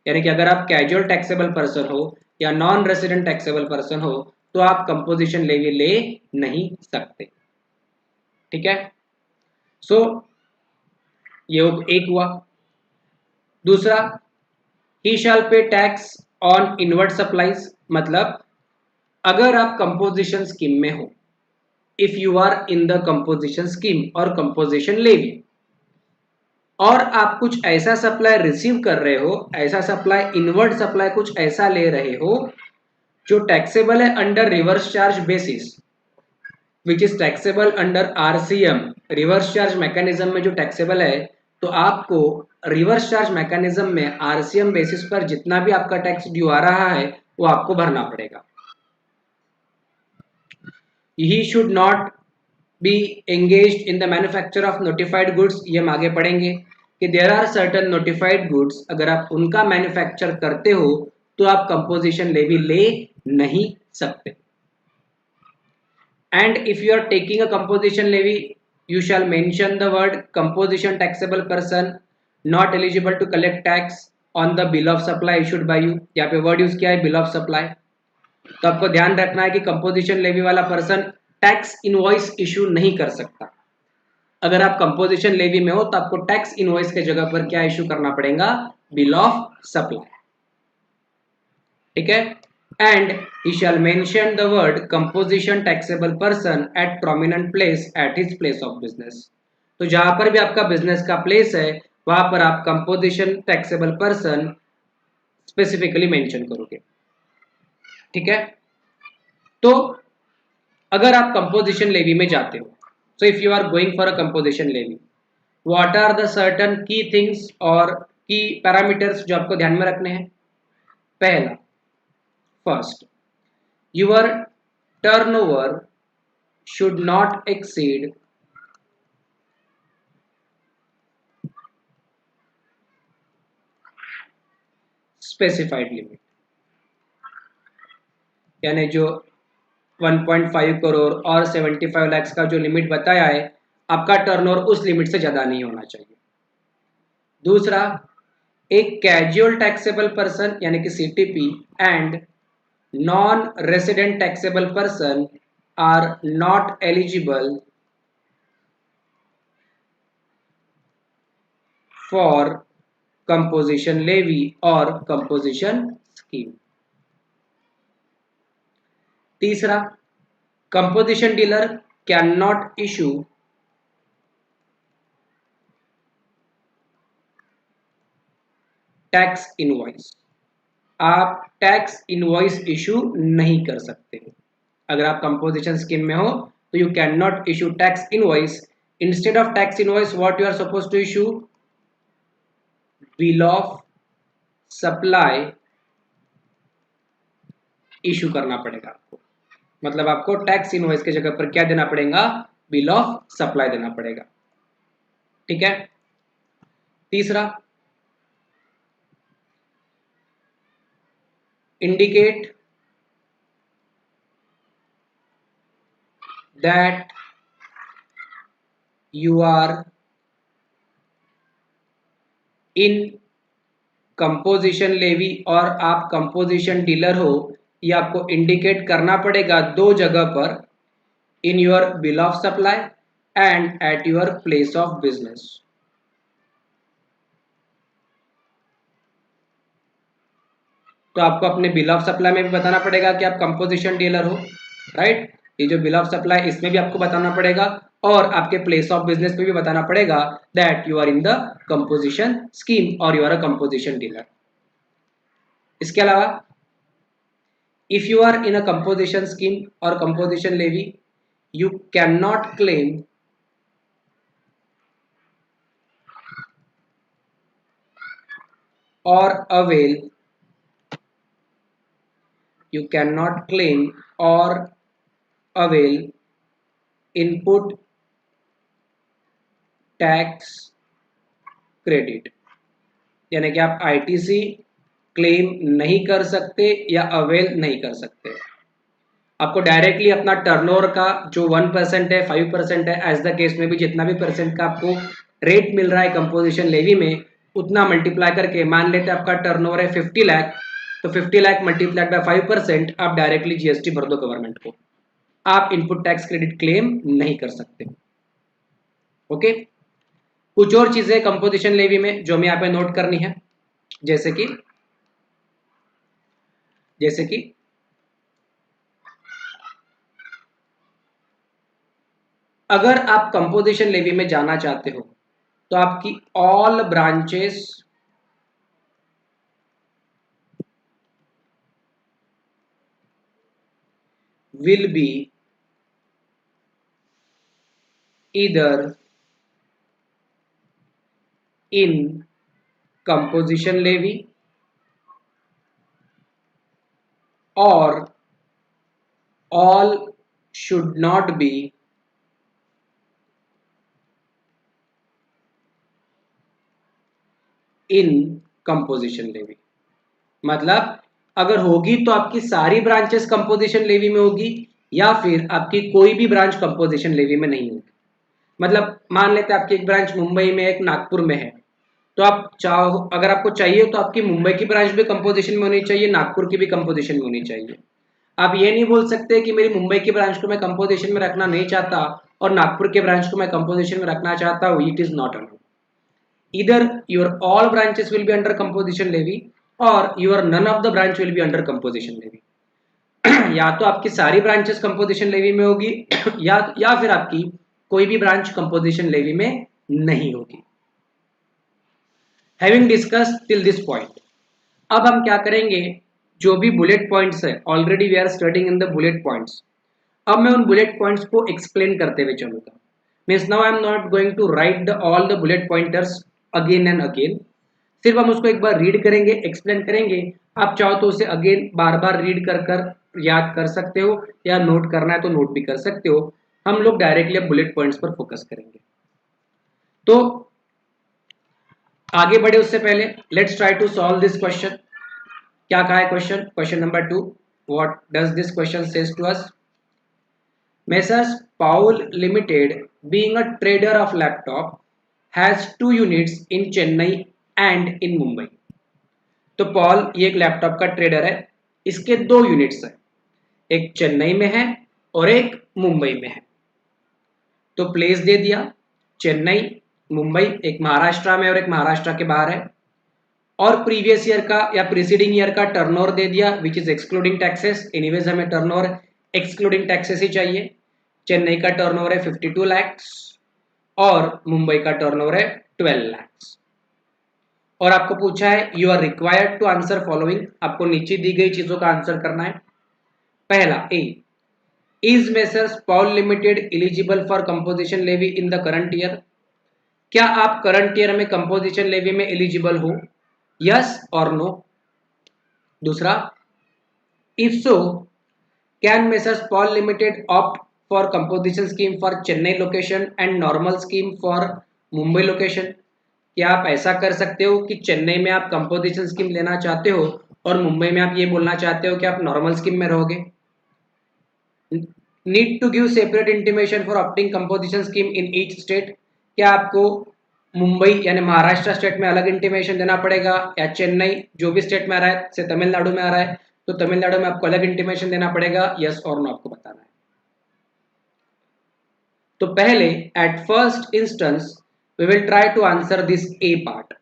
यानी कि अगर आप कैजुअल टैक्सेबल पर्सन हो या नॉन रेसिडेंट टैक्सेबल पर्सन हो तो आप कंपोजिशन लेवी ले नहीं सकते। ठीक है, सो ये एक हुआ। दूसरा, ही शैल पे टैक्स ऑन इनवर्ड सप्लाईज। मतलब अगर आप कंपोजिशन स्कीम में हो, if you are in the composition scheme और कंपोजिशन लेवी, और आप कुछ ऐसा सप्लाई रिसीव कर रहे हो, ऐसा सप्लाई इनवर्ड सप्लाई कुछ ऐसा ले रहे हो जो टैक्सेबल है under reverse charge basis, which is taxable under RCM, reverse charge mechanism में जो टैक्सेबल है, तो आपको रिवर्स चार्ज मैकेनिज्म में आरसीएम बेसिस पर जितना भी आपका टैक्स ड्यू आ रहा है वो आपको भरना पड़ेगा। He should not be engaged in the manufacture of notified goods. ये हम आगे पढ़ेंगे कि there are certain notified goods, अगर आप उनका मैन्युफैक्चर करते हो तो आप कंपोजिशन लेवी ले नहीं सकते। And if you are taking a composition levy, you shall mention the word composition taxable person not eligible to collect tax on the bill of supply issued by you। यहाँ पे word use किया है bill of supply. तो आपको ध्यान रखना है कि कंपोजिशन लेवी वाला पर्सन टैक्स इनवॉइस इशू नहीं कर सकता। अगर आप कंपोजिशन लेवी में हो तो आपको टैक्स इनवॉइस के जगह पर क्या इशू करना पड़ेगा? Bill of supply. ठीक है, and he shall mention the word composition taxable person at prominent place at his place of business। तो जहां पर भी आपका बिजनेस का प्लेस है वहां पर आप composition taxable person specifically mention करोगे। ठीक है, तो अगर आप कंपोजिशन लेवी में जाते हो, so if you are going for a composition levy, what are the certain key things और की पैरामीटर्स जो आपको ध्यान में रखने हैं? पहला, first, your turnover should not exceed specified limit। यानी जो 1.5 करोड़ और 75 लाख का जो लिमिट बताया है, आपका टर्नओवर उस लिमिट से ज्यादा नहीं होना चाहिए। दूसरा, एक कैजुअल टैक्सेबल पर्सन यानी कि CTP and non resident taxable person are not eligible for composition levy और कंपोजिशन स्कीम। तीसरा, composition dealer can not issue tax invoice. आप टैक्स इनवॉइस इशू नहीं कर सकते। अगर आप कंपोजिशन स्कीम में हो तो you cannot issue tax invoice. Instead of tax invoice, what you are supposed to issue? Bill of supply issue करना पड़ेगा आपको। मतलब आपको टैक्स इनवॉइस की जगह पर क्या देना पड़ेगा? बिल ऑफ सप्लाई देना पड़ेगा। ठीक है। तीसरा, indicate that you are in composition levy, और आप कंपोजिशन डीलर हो, ये आपको इंडिकेट करना पड़ेगा दो जगह पर, in your bill of supply and at your place of business. तो आपको अपने बिल ऑफ सप्लाई में भी बताना पड़ेगा कि आप कंपोजिशन डीलर हो, राइट। ये जो बिल ऑफ सप्लाई इसमें भी आपको बताना पड़ेगा, और आपके प्लेस ऑफ बिजनेस में भी बताना पड़ेगा that you are in the composition scheme और you are a composition dealer. इसके अलावा, if you are in a composition scheme और composition levy, you can not claim or avail, you cannot claim or avail input tax credit। यानी कि आप ITC claim नहीं कर सकते या अवेल नहीं कर सकते। आपको डायरेक्टली अपना टर्नओवर का जो 1% है, 5% है, एज द केस में भी जितना भी परसेंट का आपको रेट मिल रहा है कंपोजिशन लेवी में, उतना मल्टीप्लाई करके, मान लेते हैं आपका टर्नओवर है 50 लाख, तो 50 लाख मल्टीप्लाइड बाय 5%, आप डायरेक्टली जीएसटी भर दो गवर्नमेंट को। आप इनपुट टैक्स क्रेडिट क्लेम नहीं कर सकते। ओके। कुछ और चीजें कंपोजिशन लेवी में जो हमें यहाँ पे नोट करनी है, जैसे कि अगर आप कंपोजिशन लेवी में जाना चाहते हो तो आपकी all branches will be either in composition levy or all should not be in composition levy। मतलब अगर होगी तो आपकी सारी ब्रांचेस कंपोजिशन लेवी में होगी, या फिर आपकी कोई भी ब्रांच कंपोजिशन लेवी में नहीं होगी। मतलब मान लेते हैं आपकी एक ब्रांच मुंबई में, एक नागपुर में है, तो आप चाहो, अगर आपको चाहिए तो आपकी मुंबई की ब्रांच भी कंपोजिशन में होनी चाहिए, नागपुर की भी कंपोजिशन में होनी चाहिए। आप ये नहीं बोल सकते कि मेरी मुंबई की ब्रांच को मैं कंपोजिशन में रखना नहीं चाहता और नागपुर के ब्रांच को मैं कंपोजिशन में रखना चाहता हूँ। It is not allowed. either your all branches will be under composition levy or your none of the branch will be under composition levy। या तो आपकी सारी ब्रांचेस कंपोजिशन लेवी में होगी या फिर आपकी कोई भी ब्रांच कंपोजिशन लेवी में नहीं होगी। Having discussed till this point, अब हम क्या करेंगे, जो भी बुलेट पॉइंट्स है, already we are studying in the bullet points, अब मैं उन बुलेट पॉइंट्स को एक्सप्लेन करते हुए चलूंगा। Means now I am not going to write the all the bullet pointers again and again, सिर्फ हम उसको एक बार रीड करेंगे, एक्सप्लेन करेंगे। आप चाहो तो उसे अगेन बार बार रीड कर कर याद कर सकते हो, या नोट करना है तो नोट भी कर सकते हो। हम लोग डायरेक्टली अब बुलेट पॉइंट्स पर फोकस करेंगे। तो आगे बढ़े उससे पहले let's try to solve this question. क्या कहा है question? Question number 2, what does this question says to us? Messrs Powell Limited, being a trader of laptop, has 2 units in Chennai and in Mumbai। तो Paul ये एक laptop का trader है, इसके 2 units हैं, एक चेन्नई में है और एक मुंबई में है। तो प्लेस दे दिया चेन्नई, मुंबई, एक महाराष्ट्र में और एक महाराष्ट्र के बाहर है, और प्रीवियस ईयर का या प्रीसीडिंग ईयर का टर्नओवर दे दिया which is excluding taxes. Anyways हमें टर्नओवर एक्सक्लूडिंग टैक्सेस ही चाहिए। चेन्नई का टर्नओवर है 52 लाख और मुंबई का टर्नओवर है 12 लाख। और आपको पूछा है you are required to answer following, आपको नीचे दी गई चीजों का आंसर करना है। पहला, A, is messrs Paul limited eligible for composition levy in the current year? क्या आप करंट ईयर में कंपोजिशन लेवी में एलिजिबल हो? यस और नो। दूसरा, if so can messrs Paul limited opt for composition scheme for Chennai location and normal scheme for Mumbai location? क्या आप ऐसा कर सकते हो कि चेन्नई में आप कंपोजिशन स्कीम लेना चाहते हो और मुंबई में आप ये बोलना चाहते हो कि आप नॉर्मल स्कीम में रहोगे? Need to give separate intimation for opting composition scheme in each state? क्या आपको मुंबई यानी महाराष्ट्र स्टेट में अलग इंटीमेशन देना पड़ेगा, या चेन्नई जो भी स्टेट में आ रहा है, से तमिलनाडु में आ रहा है तो तमिलनाडु में आपको अलग इंटीमेशन देना पड़ेगा? यस और नो आपको बताना है। तो पहले at first instance we will try to answer this A part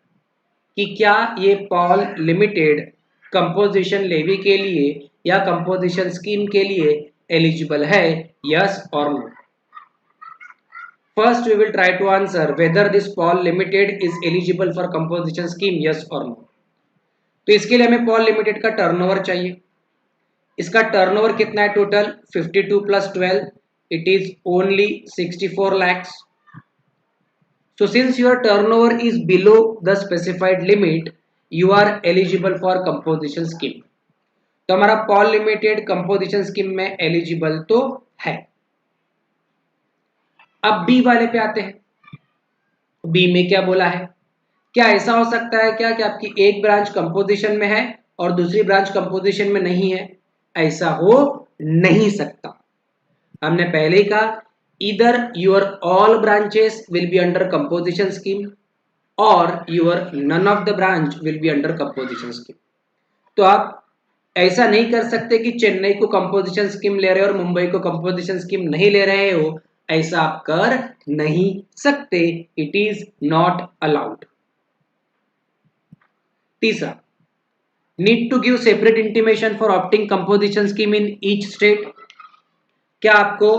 कि क्या ये पॉल लिमिटेड कंपोजिशन लेवी के लिए या कंपोजिशन स्कीम के लिए एलिजिबल है, यस और no. First we will try to answer whether this Paul Limited is eligible for composition scheme, yes और नो। तो इसके लिए हमें पॉल लिमिटेड का टर्नओवर चाहिए। इसका टर्नओवर कितना है total? 52 plus 12 it is only 64 lakhs. So since your turnover is below the specified limit, you are eligible for composition scheme. तो हमारा पॉल लिमिटेड कंपोजिशन स्कीम में एलिजिबल तो है। अब बी वाले पे आते हैं। बी में क्या बोला है? क्या ऐसा हो सकता है क्या कि आपकी एक ब्रांच कंपोजिशन में है और दूसरी ब्रांच कंपोजिशन में नहीं है? ऐसा हो नहीं सकता। हमने पहले ही कहा either your all branches will be under composition scheme or your none of the branch will be under composition scheme. तो आप ऐसा नहीं कर सकते कि चेन्नई को कंपोजिशन स्कीम ले रहे हो और मुंबई को कंपोजिशन स्कीम नहीं ले रहे हो, ऐसा आप कर नहीं सकते। It is not allowed. तीसरा, need to give separate intimation for opting composition scheme in each state? क्या आपको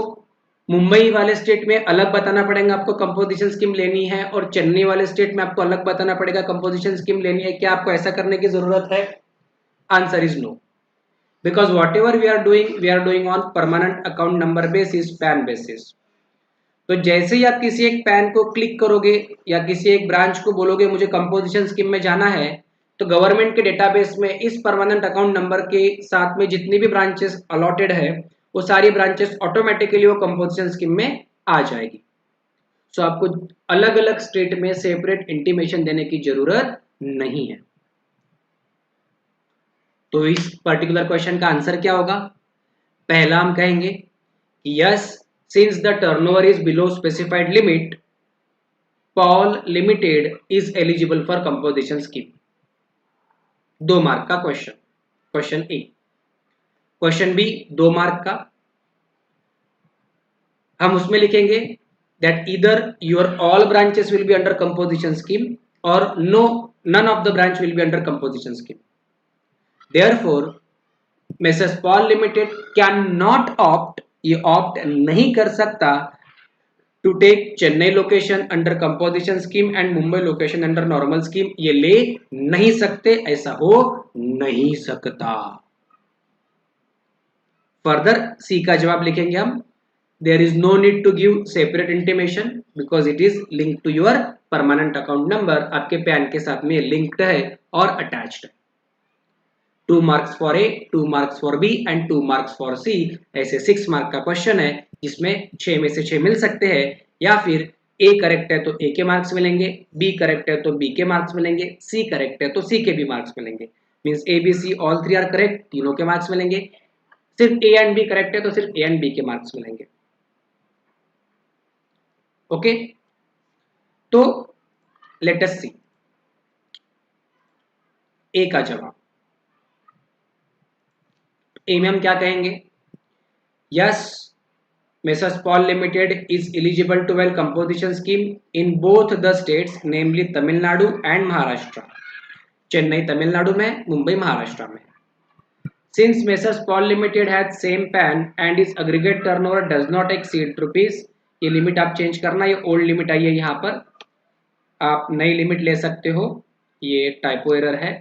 मुंबई वाले स्टेट में अलग बताना पड़ेगा आपको कंपोजिशन स्कीम लेनी है और चेन्नई वाले स्टेट में आपको अलग बताना पड़ेगा कंपोजिशन स्कीम लेनी है? क्या आपको ऐसा करने की जरूरत है? Answer is no, because whatever we are doing on permanent account number basis, PAN basis. तो जैसे ही आप किसी एक पैन को क्लिक करोगे या किसी एक ब्रांच को बोलोगे मुझे कंपोजिशन स्कीम में जाना है, तो गवर्नमेंट के डेटाबेस में इस परमानेंट अकाउंट नंबर के साथ में जितनी भी ब्रांचेस अलॉटेड है वो सारी ब्रांचेस ऑटोमेटिकली वो कंपोजिशन स्कीम में आ जाएगी। सो आपको अलग अलग स्टेट में सेपरेट इंटीमेशन देने की जरूरत नहीं है। तो इस पर्टिकुलर क्वेश्चन का आंसर क्या होगा? पहला हम कहेंगे कि yes, since the turnover is below specified limit, Paul Limited is eligible for composition scheme. 2 mark का क्वेश्चन, क्वेश्चन ए। क्वेश्चन बी 2 मार्क का, हम उसमें लिखेंगे that either your all branches will be under composition scheme or none of the branch will be under composition scheme. Therefore Messrs Paul Limited cannot opt, ये opt नहीं कर सकता to take Chennai location under composition scheme and Mumbai location under normal scheme, ये ले नहीं सकते, ऐसा हो नहीं सकता। फर्दर सी का जवाब लिखेंगे हम, there is no need to give separate intimation because it is linked to your permanent account number, आपके पैन के साथ में linked है और attached है। 2 marks for A, 2 marks for B and 2 marks for C, ऐसे 6 मार्क का question है जिसमें 6 में से 6 मिल सकते हैं, या फिर A करेक्ट है तो A के मार्क्स मिलेंगे, B करेक्ट है तो B के मार्क्स मिलेंगे, C करेक्ट है तो C के भी मार्क्स मिलेंगे। Means A B C all 3 are correct, तीनों के मार्क्स मिलेंगे। सिर्फ A एंड B करेक्ट है तो सिर्फ A एंड B के मार्क्स मिलेंगे। ओके, तो लेट अस सी ए का जवाब। ए में हम क्या कहेंगे? Yes, Messrs Paul Limited is eligible to avail composition scheme in both the states namely Tamil Nadu and Maharashtra. Chennai Tamil Nadu में, मुंबई महाराष्ट्र में। Since Messrs Paul Limited has same PAN and is aggregate turnover does not exceed rupees, ये limit आप change करना, ये old limit आई है, यहाँ पर आप नई लिमिट ले सकते हो, ये टाइपो एरर है।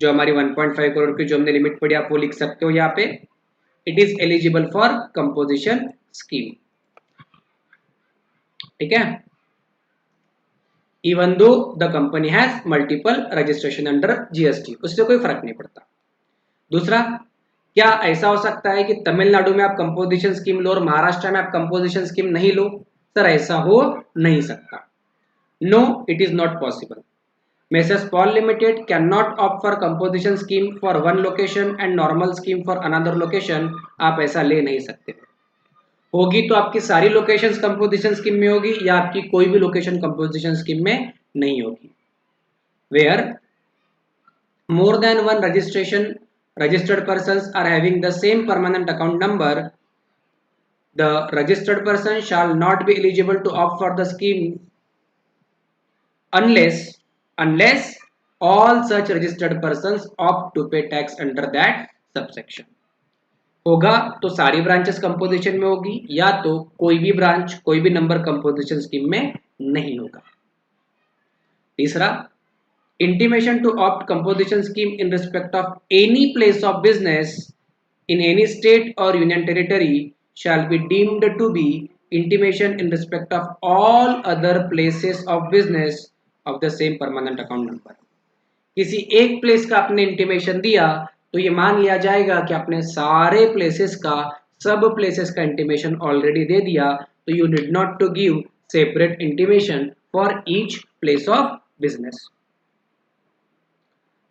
जो हमारी 1.5 करोड़ की जो हमने लिमिट पड़ी आप वो लिख सकते हो यहाँ पे। It is eligible for composition scheme, ठीक है, even though the company has multiple registration under GST, उससे कोई फर्क नहीं पड़ता। दूसरा, क्या ऐसा हो सकता है कि तमिलनाडु में आप कंपोजिशन स्कीम लो और महाराष्ट्र में आप कंपोजिशन स्कीम नहीं लो? सर ऐसा हो नहीं सकता। No, it is not possible. Messrs Paul Limited cannot opt for composition scheme for one location and normal scheme for another location। आप ऐसा ले नहीं सकते। होगी तो आपकी सारी लोकेशंस कंपोजिशन स्कीम में होगी या आपकी कोई भी लोकेशन कंपोजिशन स्कीम में नहीं होगी। Where more than one registered persons are having the same permanent account number, the registered person shall not be eligible to opt for the scheme unless all such registered persons opt to pay tax under that subsection। होगा तो सारी branches composition में होगी या तो कोई भी branch कोई भी नंबर कंपोजिशन स्कीम में नहीं होगा। तीसरा, intimation to opt composition scheme in respect of any place of business in any state or union territory shall be deemed to be intimation in respect of all other places of business of the same permanent account number। किसी एक place का आपने intimation दिया तो ये मान लिया जाएगा कि आपने सारे प्लेसेस का सब प्लेसेस का इंटीमेशन ऑलरेडी दे दिया, तो you did not to give separate intimation for each place of business.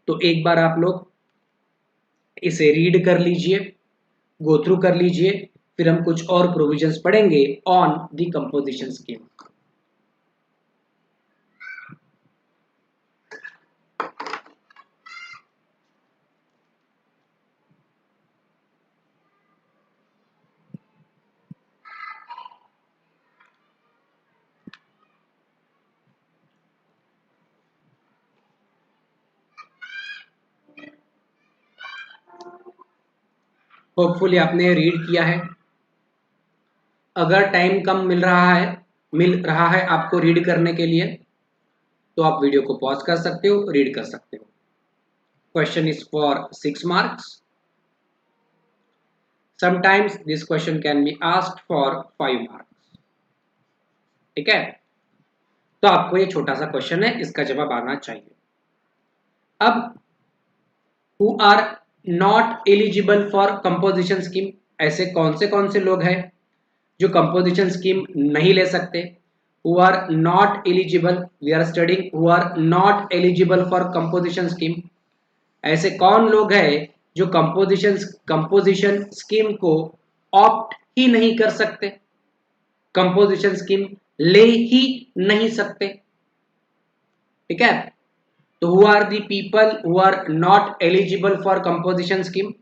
तो एक बार आप लोग इसे रीड कर लीजिए, गो थ्रू कर लीजिए, फिर हम कुछ और प्रोविजंस पढ़ेंगे on the composition scheme. Hopefully आपने रीड किया है। अगर टाइम कम मिल रहा है आपको रीड करने के लिए तो आप वीडियो को पॉज कर सकते हो, रीड कर सकते हो। Question is for 6 marks. Sometimes this question can be asked for 5 marks, ठीक है। तो आपको ये छोटा सा क्वेश्चन है, इसका जवाब आना चाहिए। अब who are not eligible for composition scheme, ऐसे कौन से लोग हैं जो कंपोजिशन स्कीम नहीं ले सकते? Who are not eligible, we are studying who are not eligible for composition scheme. ऐसे कौन लोग हैं जो कंपोजिशन स्कीम को ऑप्ट ही नहीं कर सकते, कंपोजिशन स्कीम ले ही नहीं सकते, ठीक है। तो who are the people who are not eligible for composition scheme?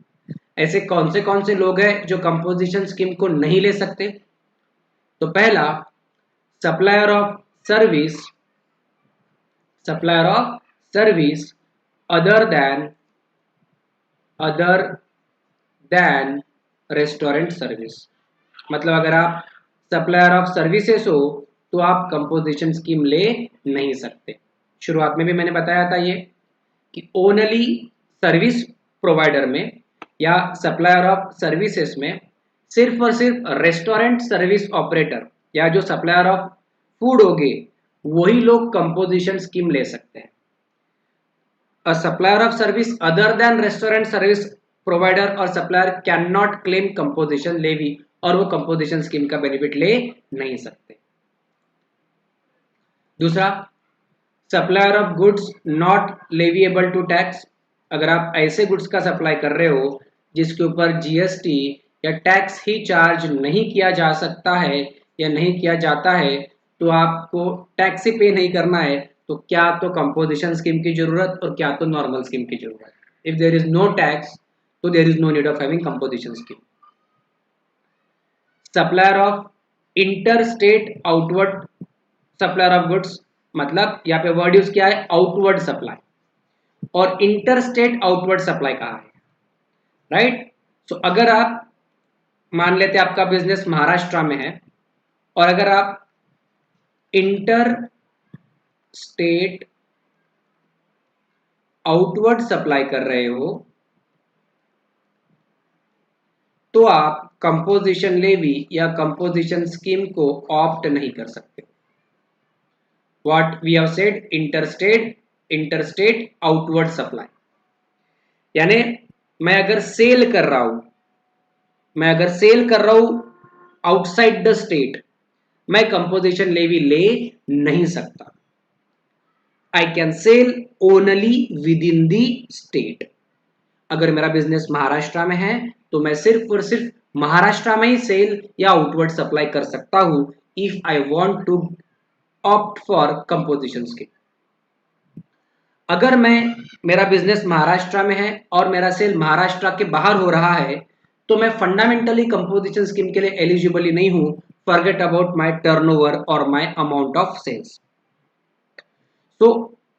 ऐसे कौन से लोग हैं जो कंपोजिशन स्कीम को नहीं ले सकते? तो पहला, supplier of service other than restaurant service. मतलब अगर आप सप्लायर ऑफ सर्विसेज हो तो आप कंपोजिशन स्कीम ले नहीं सकते। शुरुआत में भी मैंने बताया था ये कि ओनली सर्विस प्रोवाइडर में या सप्लायर ऑफ सर्विसेज में सिर्फ और सिर्फ रेस्टोरेंट सर्विस ऑपरेटर या जो सप्लायर ऑफ फूड होंगे वही लोग कंपोजिशन स्कीम ले सकते हैं। A supplier of service other than restaurant service provider और supplier can not claim composition levy, और वो कंपोजिशन स्कीम का बेनिफिट ले नहीं सकते। दूसरा, supplier of goods not leviable to tax. अगर आप ऐसे गुड्स का सप्लाई कर रहे हो जिसके ऊपर जीएसटी या टैक्स ही चार्ज नहीं किया जा सकता है या नहीं किया जाता है, तो आपको टैक्स ही पे नहीं करना है, तो क्या तो कंपोजिशन स्कीम की जरूरत और क्या तो नॉर्मल स्कीम की जरूरत। If there is no tax तो there is no need of having composition scheme. Supplier of inter state outward supplier of goods, मतलब यहाँ पे वर्ड यूज किया है आउटवर्ड सप्लाई, और इंटर स्टेट आउटवर्ड सप्लाई कहा है, राइट। सो अगर आप मान लेते हैं आपका बिजनेस महाराष्ट्र में है और अगर आप इंटर स्टेट आउटवर्ड सप्लाई कर रहे हो तो आप कंपोजिशन लेवी या कंपोजिशन स्कीम को ऑप्ट नहीं कर सकते। What we have said, interstate outward supply, यानी मैं अगर सेल कर रहा हूं आउटसाइड द स्टेट, मैं कंपोजिशन लेवी ले नहीं सकता। I can sell only within the state. अगर मेरा बिजनेस महाराष्ट्र में है तो मैं सिर्फ और सिर्फ महाराष्ट्र में ही सेल या आउटवर्ड सप्लाई कर सकता हूं if I want to opt for composition scheme. अगर मेरा बिजनेस महाराष्ट्र में है और मेरा सेल महाराष्ट्र के बाहर हो रहा है तो मैं फंडामेंटली कंपोजिशन स्कीम के लिए एलिजिबल ही नहीं हूं। फॉरगेट अबाउट माय टर्नओवर और my amount of sales. So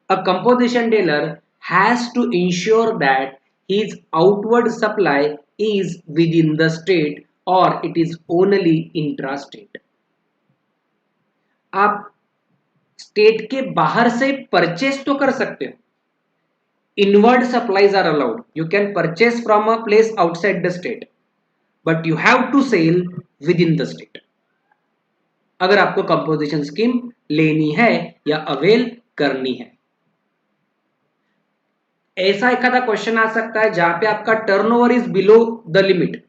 a composition dealer has to ensure that his outward supply is within the state or it is only intra-state. आप state के बाहर से परचेस तो कर सकते हो। Inward supplies are allowed. You can purchase from a place outside the state but you have to sell within the state. अगर आपको कंपोजिशन स्कीम लेनी है या अवेल करनी है। ऐसा एक आधा क्वेश्चन आ सकता है जहां पे आपका turnover is below the limit.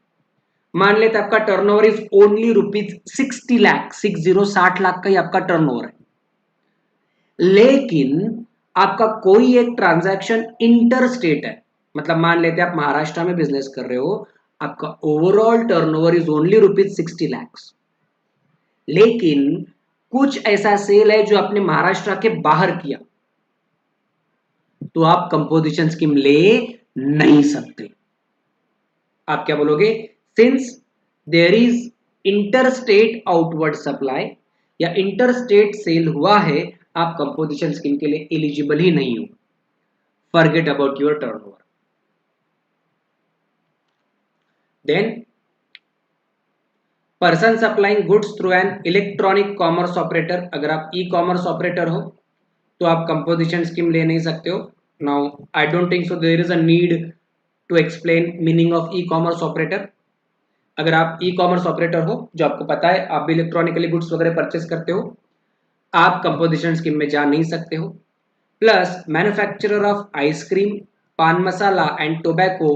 मान लेते आपका turnover is only ₹60 lakh, 60 lakh का ही आपका टर्नओवर है, लेकिन आपका कोई एक ट्रांजैक्शन इंटर स्टेट है। मतलब मान लेते आप महाराष्ट्र में बिजनेस कर रहे हो, आपका overall turnover is only ₹60 lakh, लेकिन कुछ ऐसा सेल है जो आपने महाराष्ट्र के बाहर किया, तो आप कंपोजिशन स्कीम ले नहीं सकते। आप क्या बोलोगे? Since there is interstate outward supply या इंटरस्टेट सेल हुआ है, आप कंपोजिशन स्कीम के लिए एलिजिबल ही नहीं हो। Forget about your turnover. Then person supplying goods through an electronic commerce operator. अगर आप ई कॉमर्स ऑपरेटर हो तो आप कंपोजिशन स्कीम ले नहीं सकते हो। Now I don't think so there is a need to explain meaning of e commerce operator. अगर आप ई कॉमर्स ऑपरेटर हो, जो आपको पता है आप भी इलेक्ट्रॉनिकली गुड्स वगैरह परचेस करते हो, आप कंपोजिशन स्कीम में जा नहीं सकते हो। Plus manufacturer of ice cream, pan masala and tobacco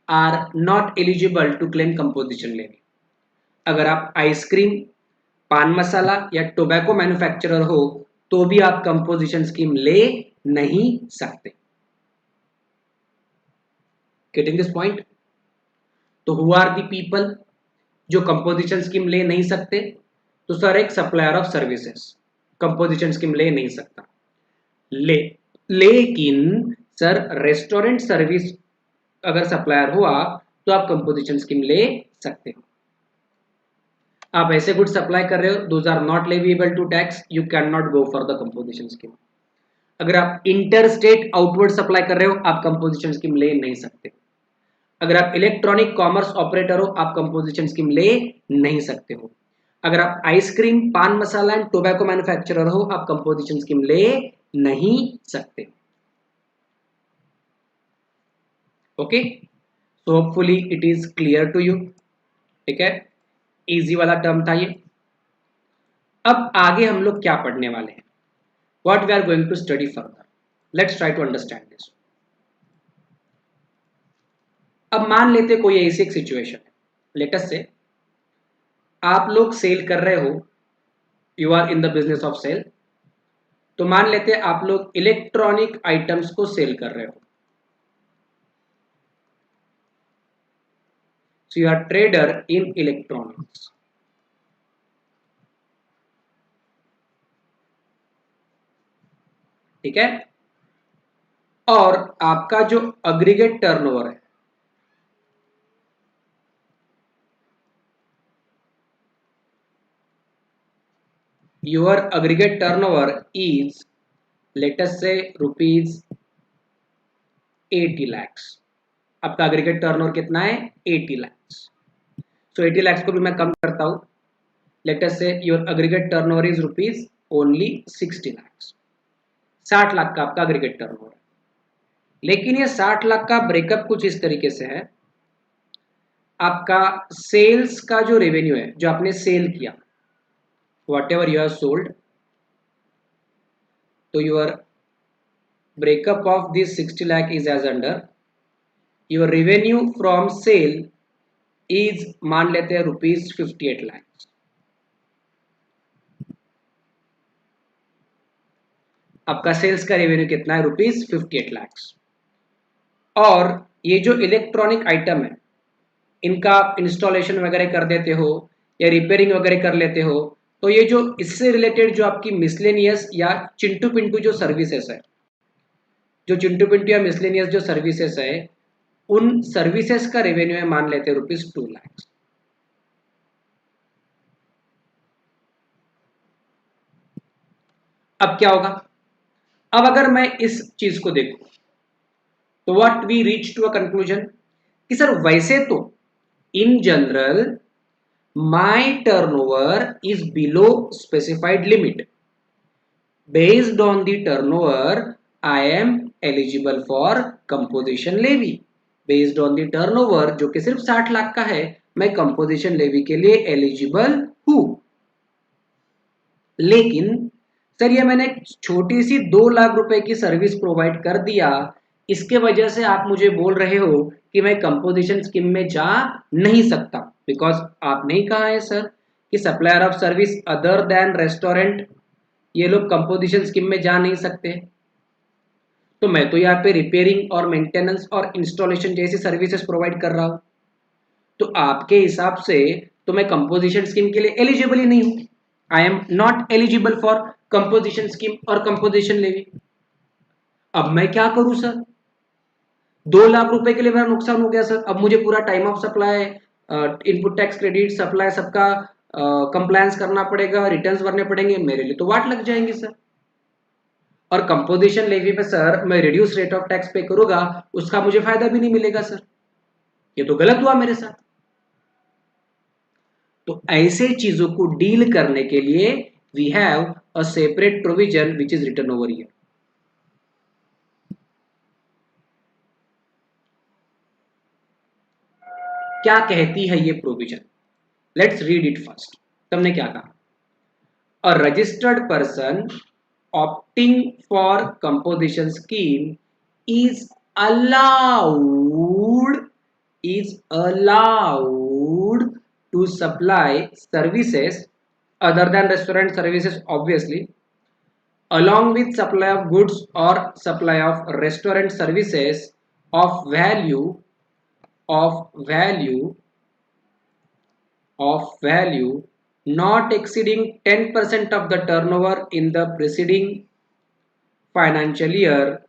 are not eligible to claim composition levy. अगर आप आइसक्रीम, पान मसाला या टोबैको मैन्युफैक्चरर हो तो भी आप कंपोजिशन स्कीम ले नहीं सकते। Getting this point? तो हु आर द पीपल जो कंपोजिशन स्कीम ले नहीं सकते? तो सर एक supplier of services composition scheme ले नहीं सकता। लेकिन सर रेस्टोरेंट सर्विस अगर सप्लायर हो आप तो आप कंपोजिशन स्कीम ले सकते हो। आप ऐसे गुड सप्लाई कर रहे हो, those are not leviable to tax, you can not go for the composition scheme. अगर आप इंटर स्टेट आउटवर्ड सप्लाई कर रहे हो, आप कंपोजिशन स्कीम ले नहीं सकते। अगर आप इलेक्ट्रॉनिक कॉमर्स ऑपरेटर हो, आप कंपोजिशन स्कीम ले नहीं सकते हो। अगर आप ice cream, pan masala and tobacco manufacturer हो, आप कंपोजिशन स्कीम ले नहीं सकते। Okay, so hopefully it is clear to you. ठीक है, इजी वाला टर्म था ये। अब आगे हम लोग क्या पढ़ने वाले हैं? What we are going to study further, let's try to understand this. अब मान लेते कोई ऐसी एक सिचुएशन है, लेट अस से आप लोग सेल कर रहे हो, you are in the business of sale. तो मान लेते आप लोग इलेक्ट्रॉनिक आइटम्स को सेल कर रहे हो, so you are trader in electronics. ठीक है, और आपका जो अग्रीगेट टर्नओवर है your aggregate turnover is, let us say, ₹80 lakhs। आपका aggregate turnover कितना है? 80 lakhs। so 80 lakhs को भी मैं कम करता हूं, let us say your aggregate turnover is only ₹60 lakhs। 60 lakh का आपका aggregate turnover है। लेकिन ये 60 लाख का ब्रेकअप कुछ इस तरीके से है, आपका सेल्स का जो रेवेन्यू है, जो आपने सेल किया, what ever you have sold, तो your breakup of this 60 lakh is as under, your revenue from sale is मान लेते हैं रुपीज 58 लाख। आपका सेल्स का रेवेन्यू कितना है? रुपीज 58 लाख। और ये जो इलेक्ट्रॉनिक आइटम है, इनका आप इंस्टॉलेशन वगैरह कर देते हो या रिपेयरिंग वगैरह कर लेते हो, तो ये जो इससे रिलेटेड जो आपकी मिसलेनियस या चिंटू पिंटू जो सर्विसेज है, जो चिंटू पिंटू या मिसलेनियस जो सर्विसेज है, उन सर्विसेज का रेवेन्यू है मान लेते हैं रुपीज 2 लाख। अब क्या होगा? अब अगर मैं इस चीज को देखूं, तो what we reach to a conclusion कि सर वैसे तो in general my turnover is below specified limit, based on the turnover I am eligible for composition levy. Based on the turnover जो कि सिर्फ 60 लाख का है, मैं कंपोजिशन लेवी के लिए एलिजिबल हूं। लेकिन सर ये मैंने छोटी सी 2 लाख रुपए की सर्विस प्रोवाइड कर दिया, इसके वजह से आप मुझे बोल रहे हो कि मैं कंपोजिशन स्कीम में जा नहीं सकता, बिकॉज आप नहीं कहा है सर कि supplier of service other than restaurant ये लोग कंपोजिशन स्कीम में जा नहीं सकते। तो मैं तो यहाँ पे रिपेयरिंग और मेंटेनेंस और इंस्टॉलेशन जैसी सर्विसेज प्रोवाइड कर रहा हूँ, तो आपके हिसाब से तो मैं कंपोजिशन स्कीम के लिए एलिजिबल ही नहीं हूँ। आई am not eligible for composition scheme और कंपोजिशन लेवी। अब मैं क्या करूं सर? 2 लाख रुपए के लिए मेरा नुकसान हो गया सर। अब मुझे पूरा time of supply, input tax credit, supply सबका कंप्लायंस करना पड़ेगा, रिटर्न्स भरने पड़ेंगे, मेरे लिए तो वाट लग जाएंगे सर। और कंपोजिशन लेवी पे सर मैं रिड्यूस रेट ऑफ टैक्स पे करूंगा, उसका मुझे फायदा भी नहीं मिलेगा सर। ये तो गलत हुआ मेरे साथ। तो ऐसे चीजों को डील करने के लिए we have a separate provision which is written over here. क्या कहती है ये provision? Let's read it first. तुमने क्या कहा? A registered person opting for composition scheme is allowed is allowed to supply services other than restaurant services, obviously, along with supply of goods or supply of restaurant services of value not exceeding 10% of the turnover in the preceding financial year,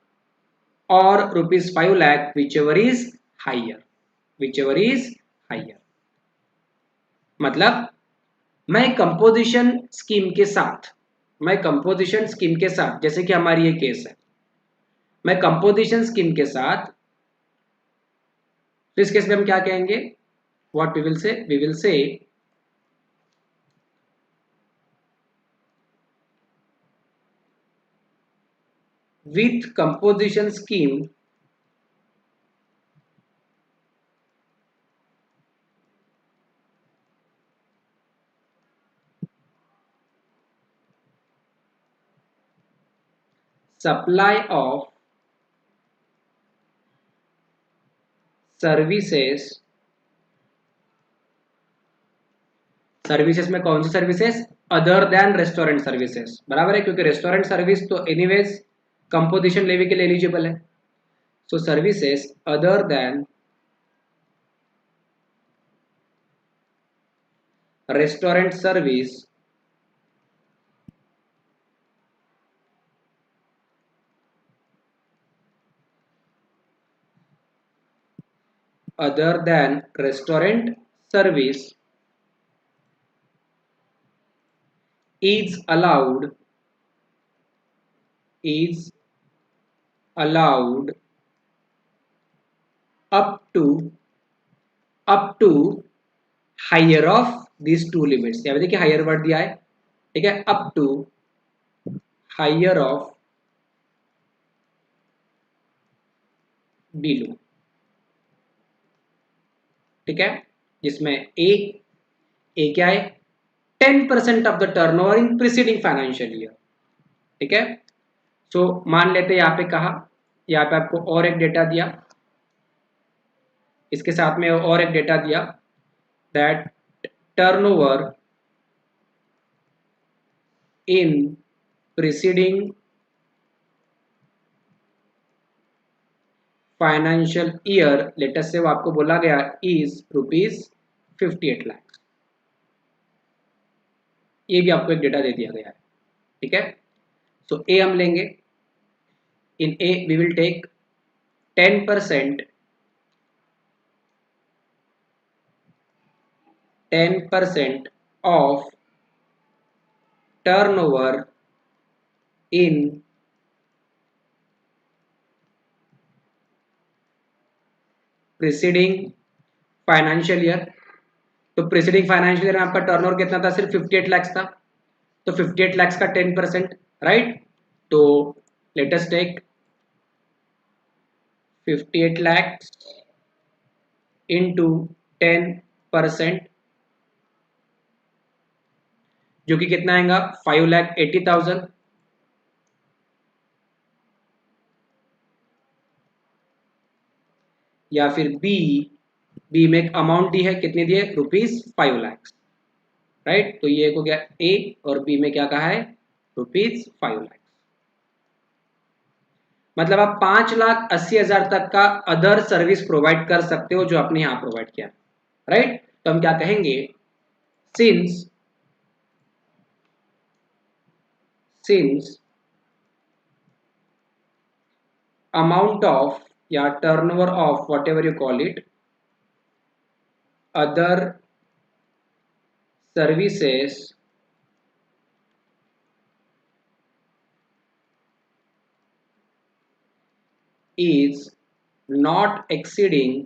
or rupees 5 lakh, whichever is higher, whichever is higher। मतलब मैं composition scheme के साथ, जैसे कि हमारी ये case है, मैं कंपोजिशन स्कीम के साथ, तो इस केस में हम क्या कहेंगे? What we will say? We will say with composition scheme supply of services में कौन सी services? Other than restaurant services, बराबर है, क्योंकि रेस्टोरेंट सर्विस तो एनीवेज कंपोजिशन लेवी के लिए एलिजिबल है। So services other than restaurant service other than restaurant service is allowed up to higher of these two limits। यहाँ पे देखिए हायर वर्ड दिया है, ठीक है, up to higher of below, ठीक है, जिसमें ए क्या है, 10% of the turnover in preceding financial year, ठीक है। सो मान लेते हैं यहाँ पे कहा, यहाँ पे आपको और एक डेटा दिया, इसके साथ में और एक डेटा दिया that turnover in preceding financial year latest से वो आपको बोला गया इज ₹58 लाख, ये भी आपको एक डेटा दे दिया गया है, ठीक है। सो ए हम लेंगे, in uh we will take 10% of turnover in preceding financial year. तो प्रीसीडिंग फाइनेंशियल ईयर में आपका टर्नओवर कितना था, सिर्फ 58 लाख था, तो 58 लाख का 10%, राइट। तो let us take 58 lakh into 10%, जो कि कितना आएगा, 5,80,000, या फिर बी में एक अमाउंट दी है, कितनी दी है, ₹5 लाख, राइट। तो ये हो गया ए, और बी में क्या कहा है, ₹5 लाख। मतलब आप 5,80,000 तक का अदर सर्विस प्रोवाइड कर सकते हो जो आपने यहां प्रोवाइड किया, राइट। तो हम क्या कहेंगे, सिंस amount of या turnover of whatever you call it other services is not exceeding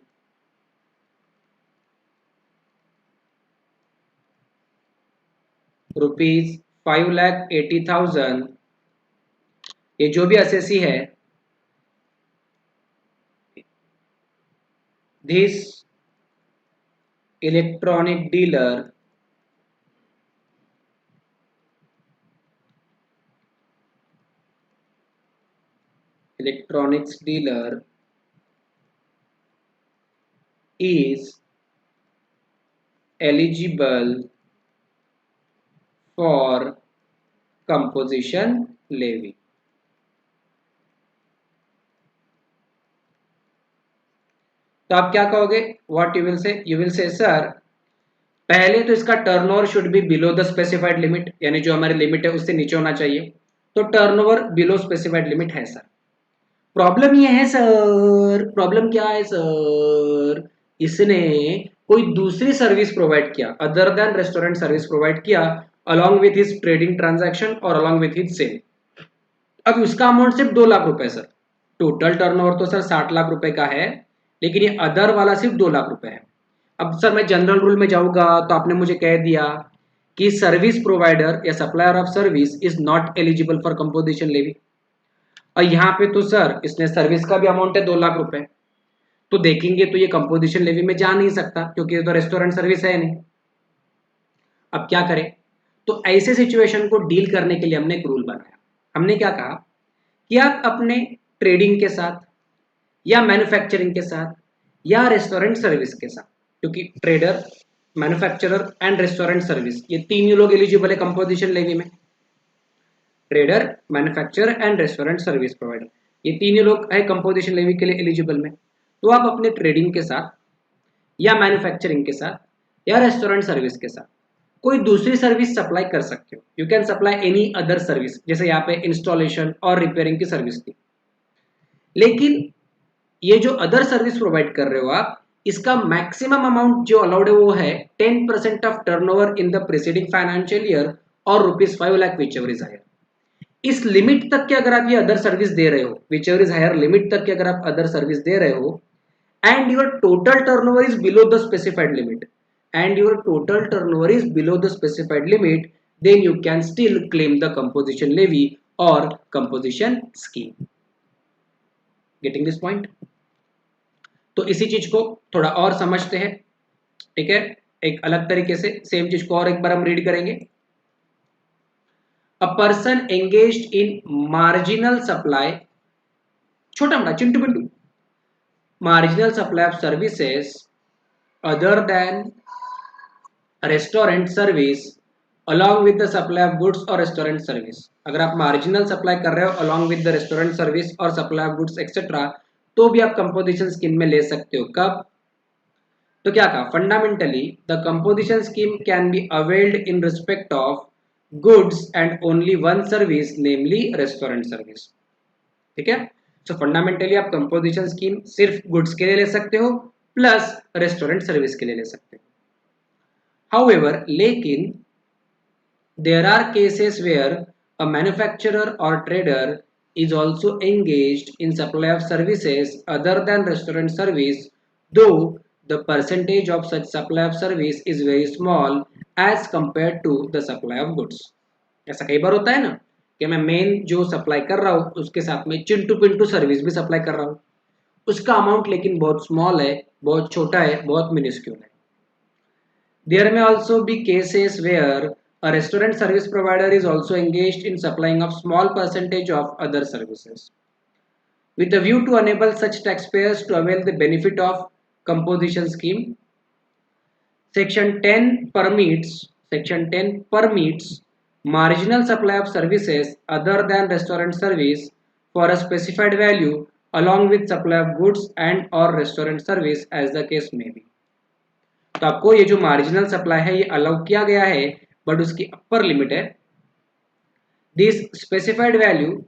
₹5,80,000, ये जो भी असेसी है, this electronic dealer electronics dealer is eligible for composition levy। तो आप क्या कहोगे, what you will say, you will say sir पहले तो इसका turnover should be below the specified limit, यानी जो हमारी लिमिट है उससे नीचे होना चाहिए, तो टर्नओवर बिलो स्पेसिफाइड लिमिट है सर। प्रॉब्लम ये है सर, प्रॉब्लम क्या है सर, इसने कोई दूसरी सर्विस प्रोवाइड किया other than restaurant service provide किया along with his trading transaction और अलॉन्ग विथ हिज सेल। अब उसका अमाउंट सिर्फ 2 लाख रुपए सर, टोटल टर्नओवर तो सर 60 लाख रुपए का है, लेकिन ये अदर वाला सिर्फ 2 लाख रुपए है। अब सर मैं जनरल रूल में जाऊंगा तो आपने मुझे कह दिया कि सर्विस प्रोवाइडर या supplier of service is not eligible for composition levy, और यहाँ पे तो सर इसने सर्विस का भी अमाउंट है 2 लाख रुपए, तो देखेंगे तो ये कंपोजिशन लेवी में जा नहीं सकता क्योंकि ये तो रेस्टोरेंट सर्विस है नहीं। अब क्या करें, तो ऐसे सिचुएशन को डील करने के लिए हमने एक रूल बनाया। हमने क्या कहा कि आप अपने ट्रेडिंग के साथ या मैन्युफैक्चरिंग के साथ या रेस्टोरेंट सर्विस के साथ, क्योंकि trader, manufacturer and restaurant service ये तीन ही लोग एलिजिबल है कंपोजिशन लेवी में, trader, manufacturer and restaurant service provider, ये तीन ही लोग है कंपोजिशन लेवी के लिए एलिजिबल में। तो आप अपने ट्रेडिंग के साथ या मैन्युफैक्चरिंग के साथ या रेस्टोरेंट सर्विस के साथ कोई दूसरी सर्विस सप्लाई कर सकते हो, you can supply any other service, जैसे यहाँ पे इंस्टॉलेशन और रिपेयरिंग की सर्विस थी। लेकिन ये जो अदर सर्विस प्रोवाइड कर रहे हो आप, इसका मैक्सिमम अमाउंट जो अलाउड है वो है 10% of turnover in the preceding financial year और ₹5 lakh whichever is higher. इस लिमिट तक के अगर आप ये अदर सर्विस दे रहे हो, whichever is higher limit तक के अगर आप अदर सर्विस दे रहे हो, and your total turnover is below the specified limit, and your total turnover is below the specified limit, then you can still claim the composition levy or composition scheme. Getting this point? तो इसी चीज को थोड़ा और समझते हैं, ठीक है, एक अलग तरीके से सेम चीज को और एक बार हम रीड करेंगे। A person engaged in marginal supply, छोटा मोटा Chintu Pintu, marginal supply of services other than restaurant service along with the supply of goods or restaurant service। अगर आप मार्जिनल सप्लाई कर रहे हो along with the restaurant service और supply of goods etcetera, तो भी आप कंपोजिशन स्कीम में ले सकते हो। कब? तो क्या कहा, fundamentally the composition scheme can be availed in respect of goods and only one service, namely restaurant service. ठीक है, सो फंडामेंटली आप कंपोजिशन स्कीम सिर्फ गुड्स के लिए ले सकते हो प्लस रेस्टोरेंट सर्विस के लिए ले सकते हो। हाउएवर, लेकिन there are cases where a manufacturer or trader is also engaged in supply of services other than restaurant service, though the percentage of such supply of service is very small as compared to the supply of goods। ऐसा कई बार होता है ना कि मैं main जो supply कर रहा हूँ उसके साथ में चिंटू पिंटू सर्विस भी सप्लाई कर रहा हूँ, उसका अमाउंट लेकिन बहुत स्मॉल है, बहुत छोटा है, बहुत मिनिस्क्यूल है। There may also be cases where a restaurant service provider is also engaged in supplying of small percentage of other services, with the view to enable such taxpayers to avail the benefit of composition scheme. Section 10 permits marginal supply of services other than restaurant service for a specified value along with supply of goods and or restaurant service as the case may be। तो आपको ये जो marginal supply है ये allow किया गया है, but उसकी अपर लिमिट है, this specified value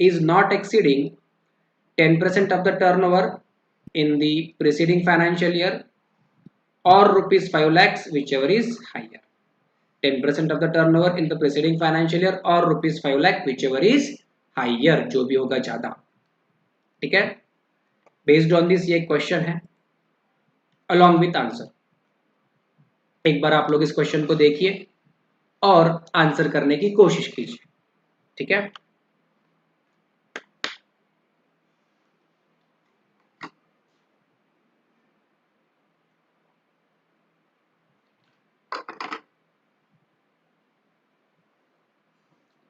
is not exceeding 10% of the turnover in the preceding financial year और ₹5 lakhs whichever is higher। 10% of the turnover in the preceding financial year और ₹5 lakh whichever is higher, जो भी होगा ज्यादा। ठीक है, based on this ये question है अलॉन्ग विथ आंसर। एक बार आप लोग इस क्वेश्चन को देखिए और आंसर करने की कोशिश कीजिए। ठीक है,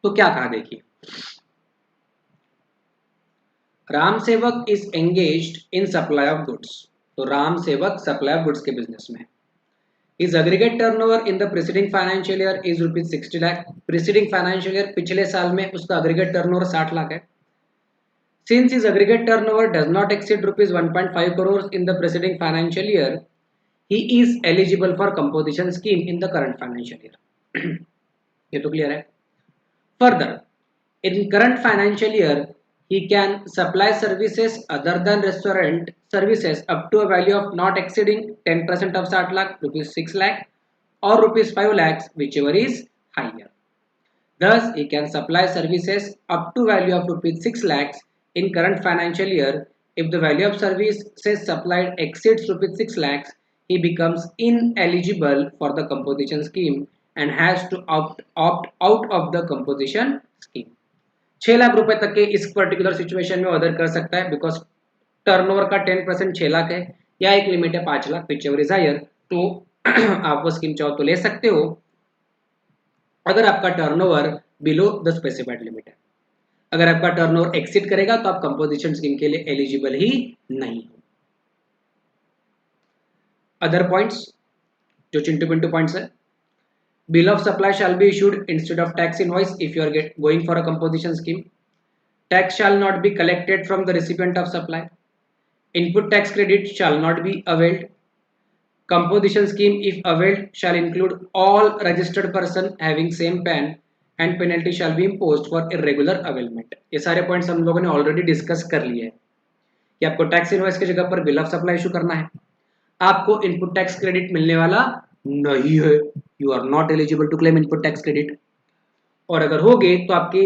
तो क्या कहा देखिए, राम सेवक is engaged in supply of goods. तो राम सेवक सप्लाई ऑफ गुड्स के बिजनेस में है। His aggregate turnover in the preceding financial year is ₹60 lakh। preceding financial year पिछले साल में उसका aggregate turnover 60 लाख है। Since his aggregate turnover does not exceed ₹1.5 crores in the preceding financial year, he is eligible for composition scheme in the current financial year। ये तो clear है। Further, in current financial year, he can supply services other than restaurant services up to a value of not exceeding 10% of 60 lakh, ₹6 lakh or ₹5 lakhs whichever is higher। Thus, he can supply services up to value of ₹6 lakhs in current financial year। If the value of services supplied exceeds ₹6 lakhs, he becomes ineligible for the composition scheme and has to opt out of the composition scheme। 6 lakh रुपए तक के इस particular situation में order कर सकता है, because turnover का 10% 6 लाख है, या एक लिमिट है 5 लाख whichever is higher। तो आप वो स्कीम चाहो तो ले सकते हो अगर आपका turnover below the specified limit है। अगर आपका टर्नओवर एक्सीड करेगा तो आप कंपोजिशन स्कीम के लिए एलिजिबल ही नहीं हो। अदर पॉइंट्स जो चिंटू पिंटू पॉइंट्स है, bill of supply shall be issued instead of tax invoice if you are going for a composition scheme। Tax shall not be collected from the recipient of supply। Input tax credit shall not be availed। Composition scheme if availed shall include all registered person having same PAN and penalty shall be imposed for irregular availment। ये सारे points हम लोगों ने already discuss कर लिए हैं कि आपको टैक्स इनवॉइस की जगह पर बिल ऑफ सप्लाई इशू करना है, आपको इनपुट टैक्स क्रेडिट मिलने वाला नहीं है, you are not eligible to claim input tax credit. और अगर हो गए तो आपके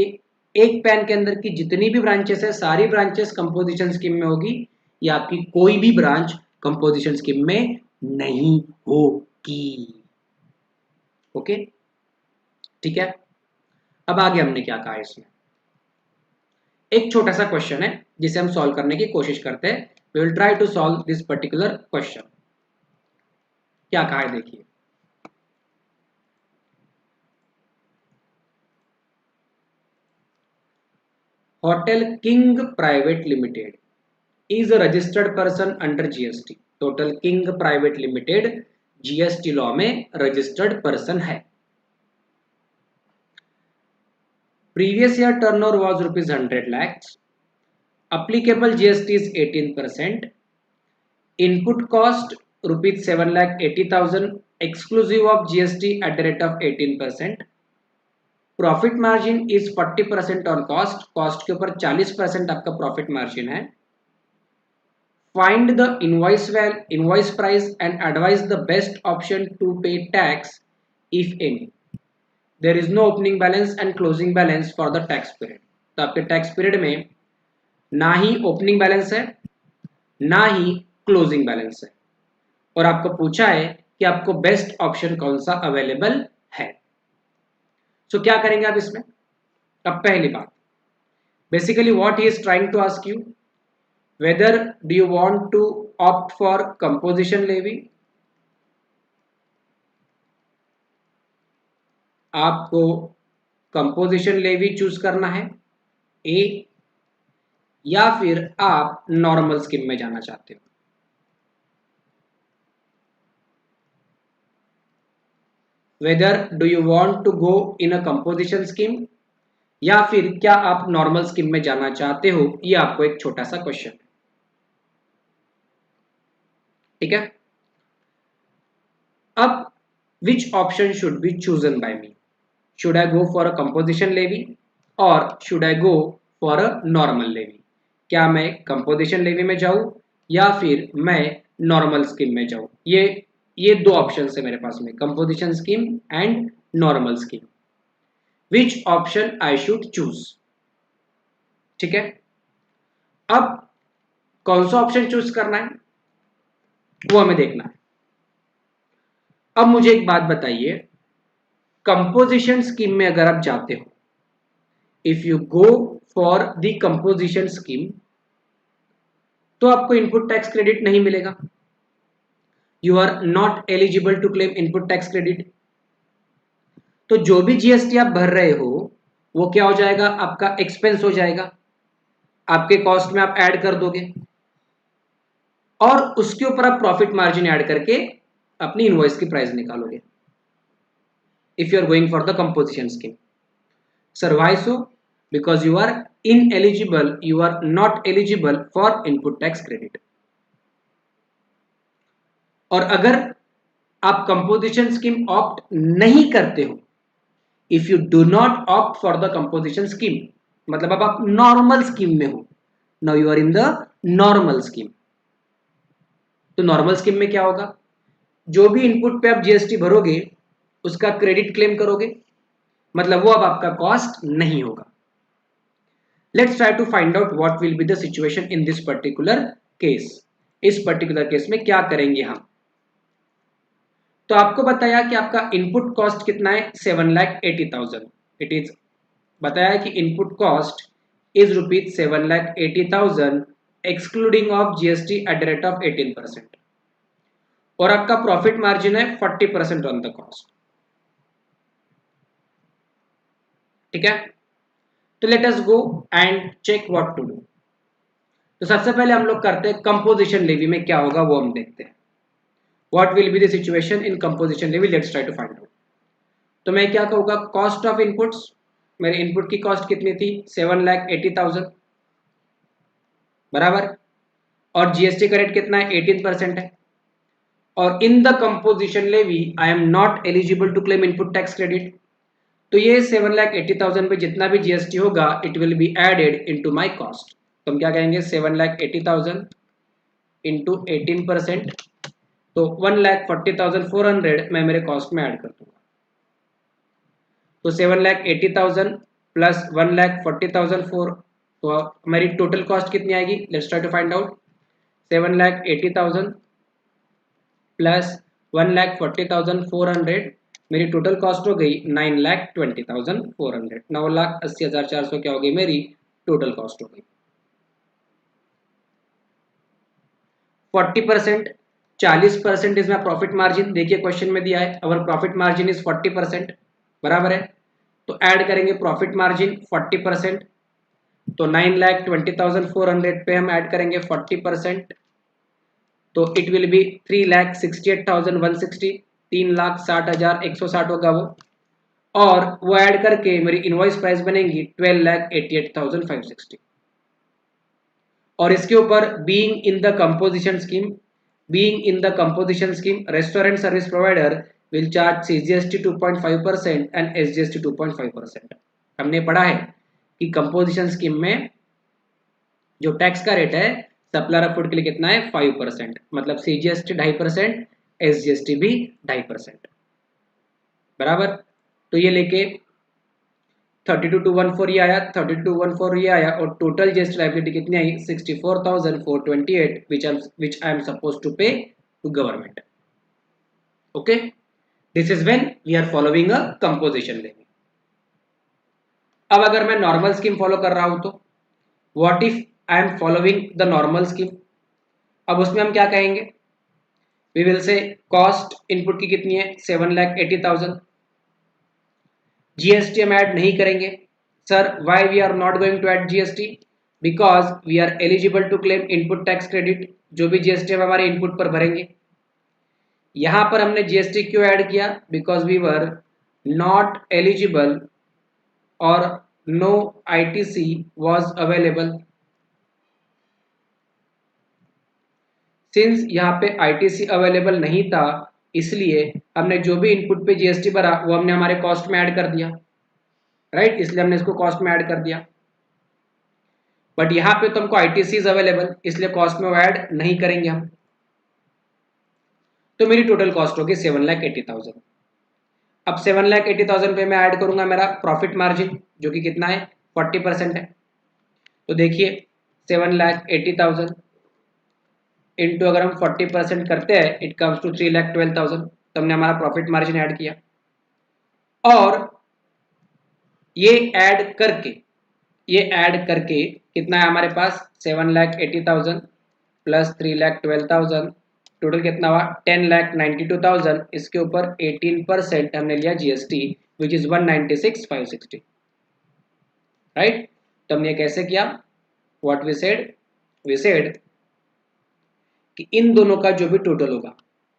एक पैन के अंदर की जितनी भी ब्रांचेस है सारी ब्रांचेस कंपोजिशन स्कीम में होगी, या आपकी कोई भी ब्रांच कंपोजिशन स्कीम में नहीं होगी। ओके, ठीक है। अब आगे हमने क्या कहा, इसमें एक छोटा सा क्वेश्चन है जिसे हम सॉल्व करने की कोशिश करते हैं, we will try to solve this particular question. क्या कहा है देखिए, Hotel king private Limited is a registered person under GST। Total King private Limited GST law में रजिस्टर्ड पर्सन है। Previous year turnover was rupees 100 lakhs। applicable GST is 18%। Input cost rupees 7,80,000 exclusive of GST at the rate of 18%। Profit margin is 40% on cost, cost के ऊपर 40% आपका profit margin है। Find the invoice price and advise the best option to pay tax if any। There is no opening balance and closing balance for the tax period। तो आपके tax period में ना ही opening balance है ना ही closing balance है, और आपको पूछा है कि आपको बेस्ट ऑप्शन कौन सा अवेलेबल है। सो क्या करेंगे आप इसमें? अब पहली बात, basically what he is trying to ask you, whether do you want to opt for composition levy, आपको कंपोजिशन लेवी चूज करना है ए, या फिर आप नॉर्मल स्कीम में जाना चाहते हो। whether do you want to go in a composition scheme, या फिर क्या आप नॉर्मल स्कीम में जाना चाहते हो, ये आपको एक छोटा सा क्वेश्चन है, ठीक है। अब which option should be chosen by me, should I go for a composition levy और should I go for a normal levy, क्या मैं कंपोजिशन लेवी में जाऊं या फिर मैं नॉर्मल स्कीम में जाऊं। ये दो ऑप्शन है मेरे पास में, composition scheme and normal scheme, which option I should choose, ठीक है। अब कौन सा ऑप्शन चूज करना है वो हमें देखना है। अब मुझे एक बात बताइए, कंपोजिशन स्कीम में अगर आप जाते हो, if you go for the composition scheme, तो आपको इनपुट टैक्स क्रेडिट नहीं मिलेगा, you are not eligible to claim input tax credit. तो जो भी जीएसटी आप भर रहे हो वो क्या हो जाएगा, आपका एक्सपेंस हो जाएगा, आपके कॉस्ट में आप ऐड कर दोगे और उसके ऊपर आप प्रॉफिट मार्जिन ऐड करके अपनी इनवॉइस की प्राइस निकालोगे, if you are going for the composition scheme. Sir why so, because you are ineligible, you are not eligible for input tax credit. और अगर आप कंपोजिशन स्कीम ऑप्ट नहीं करते हो, if you do not opt for the composition scheme, मतलब अब आप normal scheme में हो, now you are in the normal scheme. तो नॉर्मल स्कीम में क्या होगा, जो भी इनपुट पे आप जीएसटी भरोगे उसका क्रेडिट क्लेम करोगे, मतलब वो अब आपका कॉस्ट नहीं होगा। Let's try to find out what will be the situation in this particular case. इस पर्टिकुलर केस में क्या करेंगे हम, तो आपको बताया कि आपका इनपुट कॉस्ट कितना है, 7,80,000। इट इज बताया कि input cost is rupees 7,80,000 excluding of GST at the rate of 18%, और आपका प्रॉफिट मार्जिन है 40% ऑन द कॉस्ट, ठीक है। तो let us go and check what to do. तो सबसे पहले हम लोग करते हैं कंपोजिशन लेवी में क्या होगा वो हम देखते हैं, what will be the situation in composition levy, let's try to find out. तो मैं क्या कहूँगा, कॉस्ट ऑफ इनपुट्स, मेरे इनपुट की कॉस्ट कितनी थी, 7,80,000 बराबर, और जीएसटी का रेट कितना है, 18% है, और in the composition levy I am not eligible to claim input tax credit. तो ये 7,80,000 पे जितना भी जीएसटी होगा it will be added into my cost. तो हम क्या कहेंगे, 7,80,000 इंटू 18%, तो 1,40,400 मैं मेरे कॉस्ट में ऐड कर दूंगा। तो 7,80,000 प्लस 1,40,400, तो हमारी टोटल कॉस्ट कितनी आएगी, let's try to find out. 7,80,000 plus 1,40,400, मेरी टोटल कॉस्ट हो गई 9,20,400। 9,80,400 क्या हो गई, मेरी टोटल कॉस्ट हो गई। 40%, 40% इज माई प्रॉफिट मार्जिन। देखिए क्वेश्चन में दिया है अवर प्रॉफिट मार्जिन इज 40%, बराबर है। तो ऐड करेंगे प्रॉफिट मार्जिन 40%, तो 9,20,400 पे हम ऐड करेंगे 40%, तो इट विल बी 3,68,160, 3,60,160 होगा वो। और वो ऐड करके मेरी इनवॉइस प्राइस बनेगी 12,88,560। और इसके ऊपर being in the composition scheme, being in the composition scheme restaurant service provider will charge CGST 2.5% and SGST 2.5%। हमने पढ़ा है कि कंपोजिशन स्कीम में जो टैक्स का रेट है सप्लायर ऑफ फूड के लिए कितना है 5%, मतलब CGST 2.5%, SGST भी 2.5%, बराबर। तो ये लेके 32,214 ये आया, 32,214 ये आया, और टोटल जीएसटी लायबिलिटी कितनी आई 64,428 which I am supposed to pay to government. Okay, this is when we are following a composition levy. अब अगर मैं नॉर्मल स्कीम फॉलो कर रहा हूं तो what if I am following the normal scheme. अब उसमें हम क्या कहेंगे, we will say cost input की कितनी है 7,80,000, जीएसटी हम ऐड नहीं करेंगे। Sir why we are not going to add GST, because we are eligible to claim input tax credit, जो भी जीएसटी हम हमारे इनपुट पर भरेंगे। यहां पर हमने जीएसटी क्यों ऐड किया, because we were not eligible और no ITC was available. Since यहाँ पे आईटीसी अवेलेबल नहीं था, इसलिए हमने जो भी इनपुट पे जीएसटी भरा वो हमने हमारे कॉस्ट में ऐड कर दिया, राइट, इसलिए हमने इसको कॉस्ट में ऐड कर दिया। बट यहाँ पे तो हमको आईटीसी इज अवेलेबल, इसलिए कॉस्ट में वो ऐड नहीं करेंगे हम। तो मेरी टोटल कॉस्ट होगी 7,80,000। अब 7,80,000 पे मैं ऐड करूंगा मेरा प्रॉफिट मार्जिन, जो कि कितना है 40% है। तो देखिए 7,80,000 इंटू अगर हम 40% करते हैं इट कम्स टू 3,12,000। तो हमने हमारा प्रॉफिट मार्जिन ऐड किया, और ये ऐड करके कितना है हमारे पास 7,80,000 प्लस 3,12,000, टोटल कितना हुआ 10,92,000। इसके ऊपर 18% हमने लिया जीएसटी विच इज 196,560, राइट। तो हमने कैसे किया, व्हाट वी सेड कि इन दोनों का जो भी टोटल होगा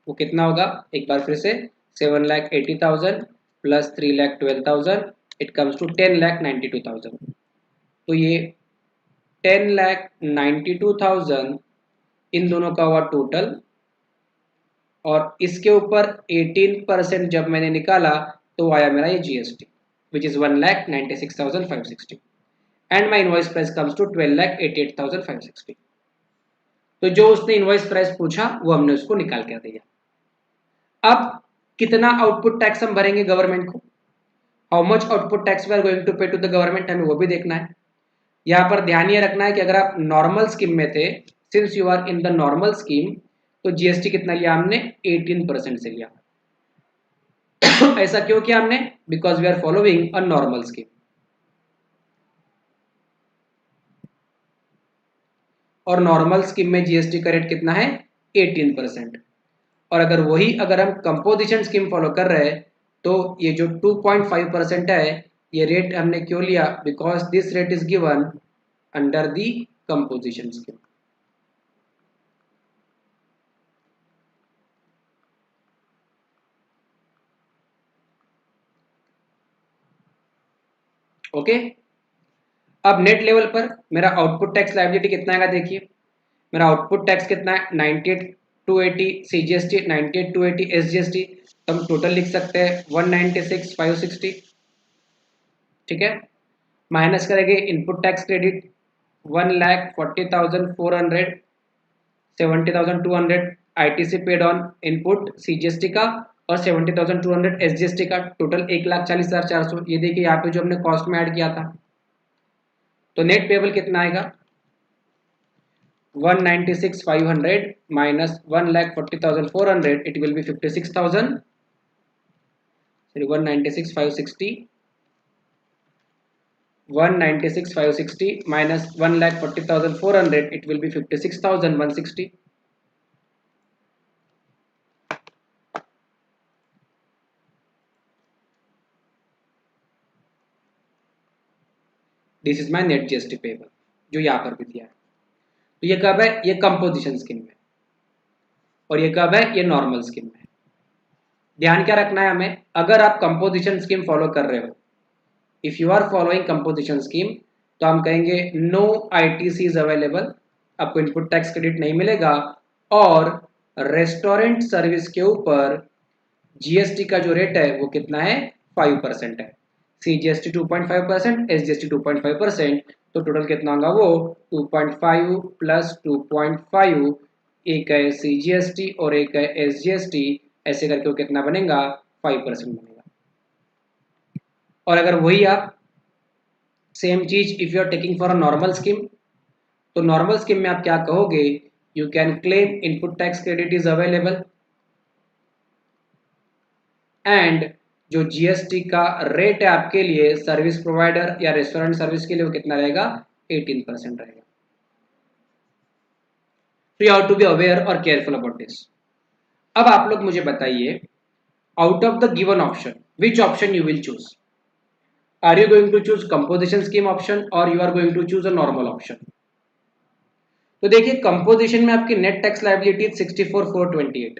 वो कितना होगा, एक बार फिर से 7,80,000 प्लस 3,12,000 इट कम्स टू 10,92,000। तो ये 10,92,000 इन दोनों का हुआ टोटल, और इसके ऊपर 18% जब मैंने निकाला तो आया मेरा ये GST which is 1,96,560 and my invoice price comes to 12,88,560। तो जो उसने इनवॉइस प्राइस पूछा वो हमने उसको निकाल कर दिया। अब कितना आउटपुट टैक्स हम भरेंगे गवर्नमेंट को, how much output tax we are going to pay to the government, हमें वो भी देखना है। यहाँ पर ध्यान ये रखना है कि अगर आप नॉर्मल स्कीम में थे, since you are in the normal scheme, तो जीएसटी कितना लिया हमने 18% से लिया। ऐसा क्यों किया हमने, because we are following a normal scheme. और नॉर्मल स्कीम में जीएसटी का रेट कितना है 18%। और अगर हम कंपोजिशन स्कीम फॉलो कर रहे हैं तो ये जो 2.5% है ये रेट हमने क्यों लिया, because this rate is given under the composition scheme. Okay, अब नेट लेवल पर मेरा आउटपुट टैक्स लायबिलिटी कितना आएगा, देखिए मेरा आउटपुट टैक्स कितना है 98,280 CGST, 98,280 SGST। तो हम टोटल लिख सकते हैं 196,560, ठीक है। माइनस करेंगे input tax credit 1,40,400, 70,200 ITC paid on input CGST का, और 70,200 SGST का, टोटल 1,40,400। ये देखिए यहाँ पे जो हमने कॉस्ट में ऐड किया था। तो नेट पेबल कितना आएगा 196,500 minus 1,40,400, it will be 56,000, sorry 196,560, 196,560 minus 1,40,400, it will be 56,160, this is my net GST payable, जो यहाँ पर भी दिया है। तो ये कब है? ये कंपोजिशन स्कीम में, और ये कब है? ये नॉर्मल स्कीम में। ध्यान क्या रखना है हमें, अगर आप कंपोजिशन स्कीम फॉलो कर रहे हो, if you are following composition scheme, तो हम कहेंगे नो आईटीसी इज अवेलेबल, आपको इनपुट टैक्स क्रेडिट नहीं मिलेगा, और रेस्टोरेंट सर्विस के ऊपर जीएसटी का जो रेट है वो कितना है? 5% है। सीजीएसटी 2.5%, एसजीएसटी 2.5%, तो टोटल कितना होगा वो? 2.5 प्लस 2.5, एक है सीजीएसटी और एक है एसजीएसटी, ऐसे करके वो कितना बनेगा? 5% बनेगा। और अगर वही आप सेम चीज if you are taking for a normal scheme, तो नॉर्मल स्कीम में आप क्या कहोगे? You can claim input tax credit is available, and जो जीएसटी का रेट है आपके लिए सर्विस प्रोवाइडर या रेस्टोरेंट सर्विस के लिए वो कितना रहेगा? 18% रहेगा। तो you have to be aware और केयरफुल अबाउट दिस। अब आप लोग मुझे बताइए, out of the given option which option you will choose? Are you going to choose composition scheme option और you are going to choose a normal option? तो देखिए, composition में आपकी नेट टैक्स लायबिलिटी 64,428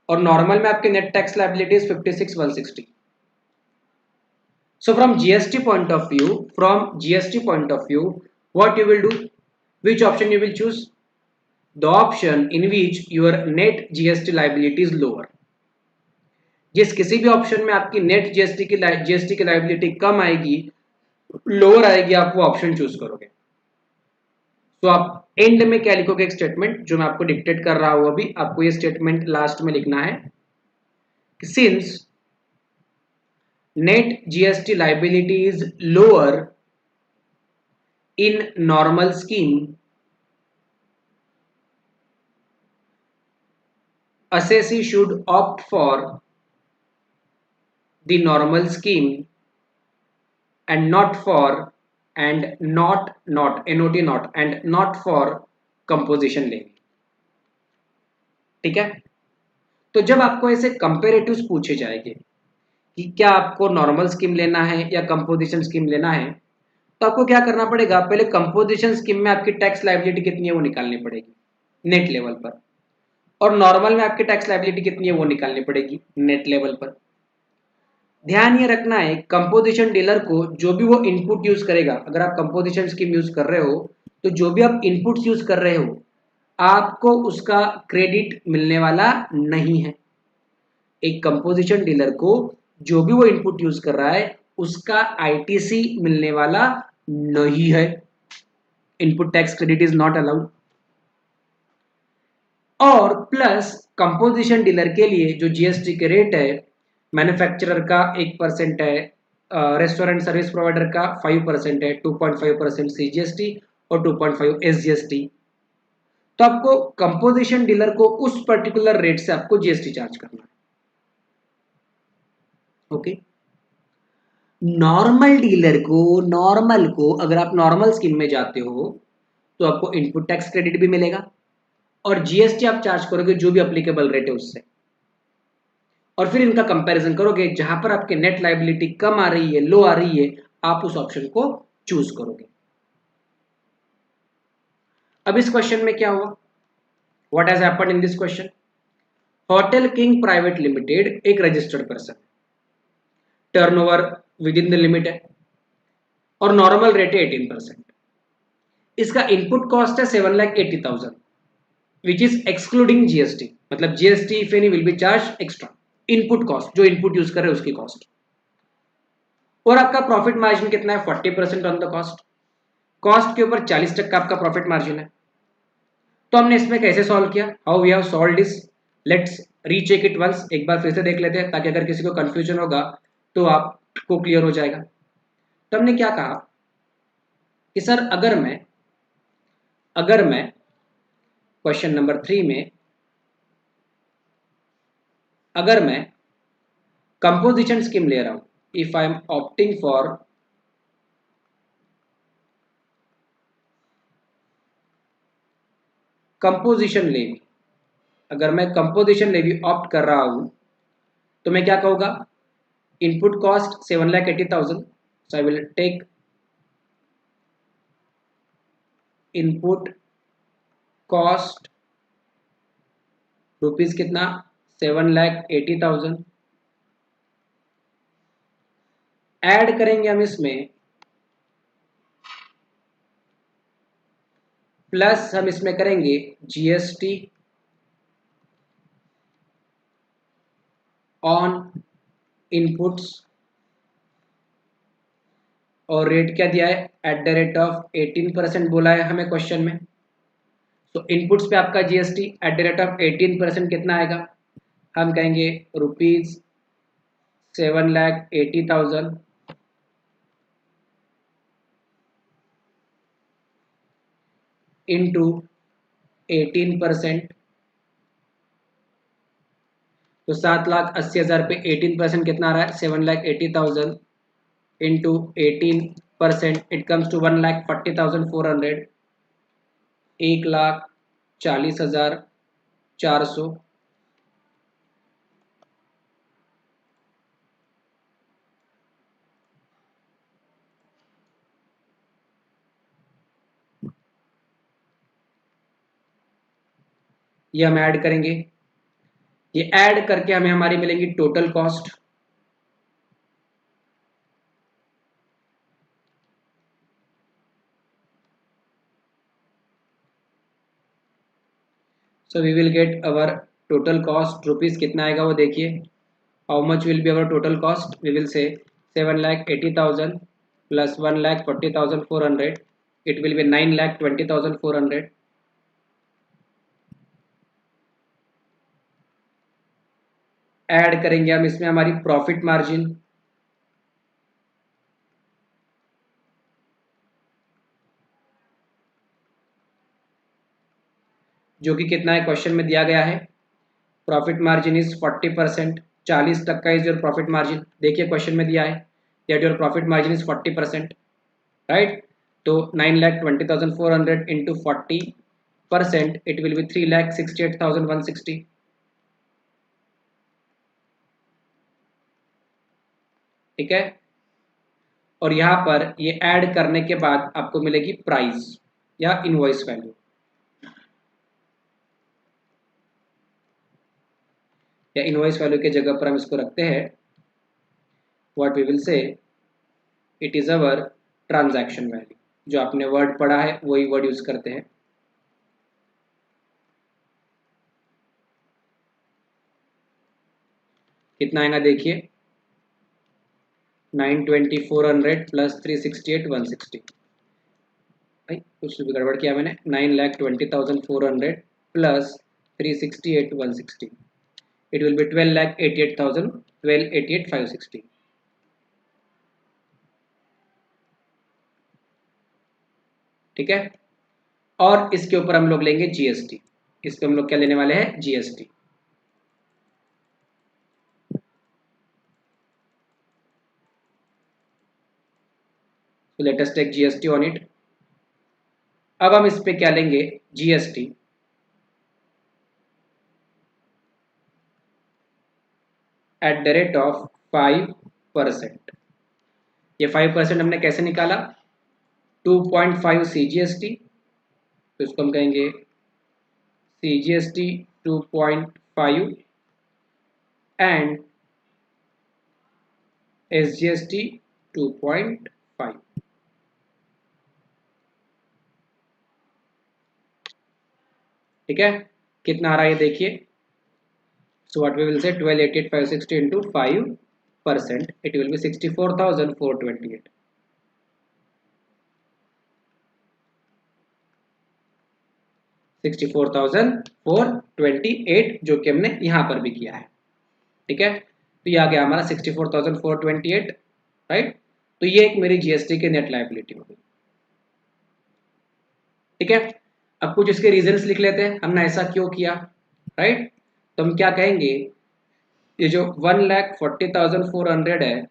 और नॉर्मल में आपकी net tax liability 56,160। So from GST point of view, what you will do? Which option you will choose? The option in which your net GST liability is lower. जिस किसी भी option में आपकी net GST की liability कम आएगी, lower आएगी, आप वो ऑप्शन चूज करोगे। तो आप एंड में क्या लिखोगे? एक स्टेटमेंट जो मैं आपको डिक्टेट कर रहा हूं अभी, आपको ये स्टेटमेंट लास्ट में लिखना है, since net GST liability is lower in normal scheme, assessee should opt for the normal scheme and not for composition levy। ठीक है? तो जब आपको ऐसे कंपेरेटिव्स पूछे जाएंगे कि क्या आपको नॉर्मल स्कीम लेना है या कंपोजिशन स्कीम लेना है, तो आपको क्या करना पड़ेगा? पहले कंपोजिशन स्कीम में आपकी टैक्स लायबिलिटी कितनी है वो निकालनी पड़ेगी नेट लेवल पर, और नॉर्मल में आपकी टैक्स लायबिलिटी कितनी है वो निकालनी पड़ेगी नेट लेवल पर। ध्यान ये रखना है, कंपोजिशन डीलर को जो भी वो इनपुट यूज करेगा, अगर आप कंपोजिशन स्कीम यूज कर रहे हो तो जो भी आप इनपुट्स यूज कर रहे हो आपको उसका क्रेडिट मिलने वाला नहीं है। एक कंपोजिशन डीलर को जो भी वो इनपुट यूज कर रहा है उसका आईटीसी मिलने वाला नहीं है। Input tax credit is not allowed. और प्लस कंपोजिशन डीलर के लिए जो जीएसटी के रेट है, मैन्युफैक्चरर का 1% है, रेस्टोरेंट सर्विस प्रोवाइडर का 5% है, 2.5% सीजीएसटी और 2.5 एसजीएसटी। तो आपको कंपोजिशन डीलर को उस पर्टिकुलर रेट से आपको जीएसटी चार्ज करना है। ओके, नॉर्मल को अगर आप नॉर्मल स्कीम में जाते हो तो आपको इनपुट टैक्स क्रेडिट भी मिलेगा और जीएसटी आप चार्ज करोगे जो भी एप्लीकेबल रेट है उससे, और फिर इनका कंपैरिजन करोगे, जहां पर आपके नेट लायबिलिटी कम आ रही है, लो आ रही है, आप उस ऑप्शन को चूज करोगे। अब इस क्वेश्चन में क्या हुआ? What has happened in this question? Hotel king private limited एक registered person, turnover within the limit है और नॉर्मल रेट है 18%। इसका इनपुट कॉस्ट है 7,80,000 विच इज एक्सक्लूडिंग जीएसटी, मतलब GST if any will be charge extra. Input cost, जो input use कर रहे हैं उसकी कॉस्ट। और आपका प्रॉफिट मार्जिन कितना है? 40% ऑन द कॉस्ट। कॉस्ट के ऊपर 40% आपका प्रॉफिट मार्जिन है। तो हमने इसमें कैसे सॉल्व किया? How we have solved this? Let's recheck it once, एक बार फिर से देख लेते हैं ताकि अगर किसी को कंफ्यूजन होगा तो आपको क्लियर हो जाएगा। तो हमने क्या कहा कि सर अगर मैं क्वेश्चन नंबर 3 में अगर मैं कंपोजिशन स्कीम ले रहा हूं, if I am opting for composition levy, अगर मैं कंपोजिशन लेवी ऑप्ट कर रहा हूं तो मैं क्या कहूंगा? Input cost 7,80,000, so I will take input cost rupees कितना 7,80,000 ऐड करेंगे हम इसमें, प्लस हम इसमें करेंगे जीएसटी ऑन इनपुट्स, और रेट क्या दिया है @18% बोला है हमें क्वेश्चन में। तो इनपुट्स पे आपका जीएसटी @18% कितना आएगा, हम कहेंगे रुपीज 7,80,000 इंटू 18%, तो 7,80,000 पे 18% कितना आ रहा है 7,80,000 इंटू 18%, इट कम्स टू 1,40,400, 1,40,400। ये हम ऐड करेंगे, ये ऐड करके हमें हमारी मिलेंगी total cost. So we will get our total cost rupees कितना आएगा वो देखिए, how much will be our total cost, we will say 7,80,000 plus 1,40,400, it will be 9,20,400। Add करेंगे हम इसमें हमारी प्रॉफिट मार्जिन, जो कि कितना है क्वेश्चन में दिया गया है, प्रॉफिट मार्जिन इज 40%, 40 तक का इज योर प्रॉफिट मार्जिन। देखिए क्वेश्चन में दिया है that your profit margin is 40%, right. तो 9,20,400 इंटू 40%, इट विल बी 3,68,160। ठीक है, और यहाँ पर ये ऐड करने के बाद आपको मिलेगी प्राइस या इनवॉइस वैल्यू। या इनवॉइस वैल्यू के जगह पर हम इसको रखते हैं, what we will say it is our transaction value. जो आपने वर्ड पढ़ा है वही वर्ड यूज करते हैं। कितना आएगा देखिए 9,20,400 प्लस 368,160। भाई कुछ भी गड़बड़ किया मैंने, 9,20,400 प्लस 368,160, इट विल बी 12,88,000, 12,88,560। ठीक है, और इसके ऊपर हम लोग लेंगे जीएसटी। इस पे हम लोग क्या लेने वाले हैं, GST. So let us take GST on it। अब हम इस पे क्या लेंगे, जीएसटी @of 5%। ये 5% हमने कैसे निकाला, 2.5 CGST, तो इसको हम कहेंगे CGST 2.5 एंड SGST 2.5। ठीक है, कितना आ रहा है देखिए, सो व्हाट वी विल से 12,88,560 इंटू 5%, इट विल बी 64,428। 64,428 जो कि हमने यहां पर भी किया है। ठीक है, तो ये आ गया हमारा 64,428, राइट। तो ये एक मेरी जीएसटी की नेट लायबिलिटी हो गई। ठीक है, अब कुछ इसके रीजंस लिख लेते हैं हमने ऐसा क्यों किया, राइट। तो हम क्या कहेंगे, ये जो 1,40,400 है,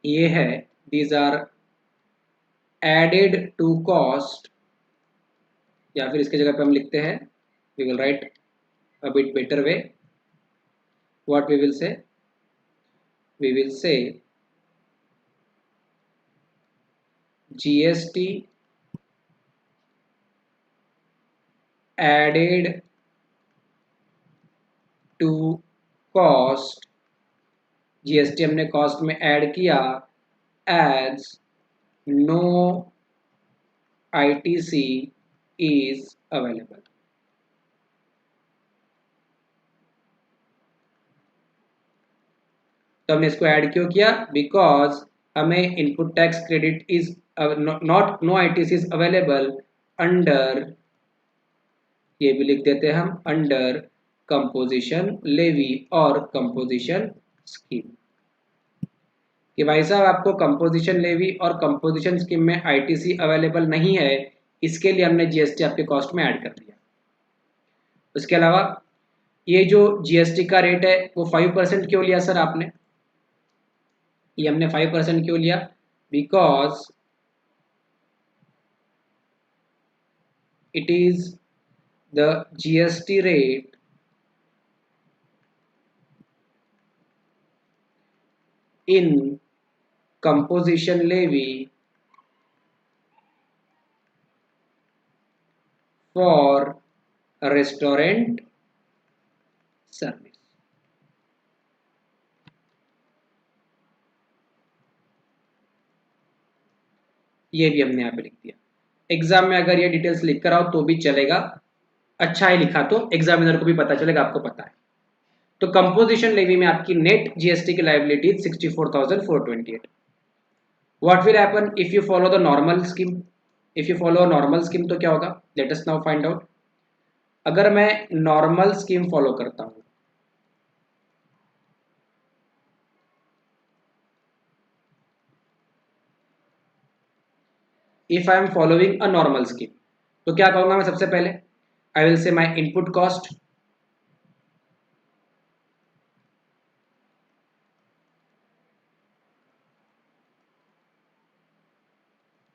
ये है these are added to cost, या फिर इसके जगह पे हम लिखते हैं, we will write a bit better way, what we will say, we will say GST added to cost, GST हमने कॉस्ट में ऐड किया, as no ITC is available. तो हमने इसको ऐड क्यों किया? बिकॉज हमें input tax credit is not, no ITC is available under, ये भी लिख देते हैं हम, अंडर कंपोजिशन लेवी और कंपोजिशन स्कीम, कि भाई साहब आपको कंपोजिशन लेवी और कंपोजिशन स्कीम में आईटीसी अवेलेबल नहीं है, इसके लिए हमने जीएसटी आपके कॉस्ट में ऐड कर दिया। उसके अलावा ये जो जीएसटी का रेट है वो 5% क्यों लिया सर आपने? ये हमने 5% क्यों लिया? Because it is the GST rate in composition levy for restaurant service. ये भी हमने यहाँ पे लिख दिया। एग्जाम में अगर ये डिटेल्स लिख कर आओ तो भी चलेगा, अच्छा है लिखा तो एग्जामिनर को भी पता चलेगा आपको पता है। तो कंपोजिशन लेवी में आपकी नेट जीएसटी की liability 64,428। What will happen if you follow the normal scheme? If you follow normal scheme तो क्या होगा? Let us now find out. अगर मैं नॉर्मल स्कीम फॉलो करता हूं, if I am following a normal scheme, तो क्या कहूंगा मैं सबसे पहले? I will say my input cost,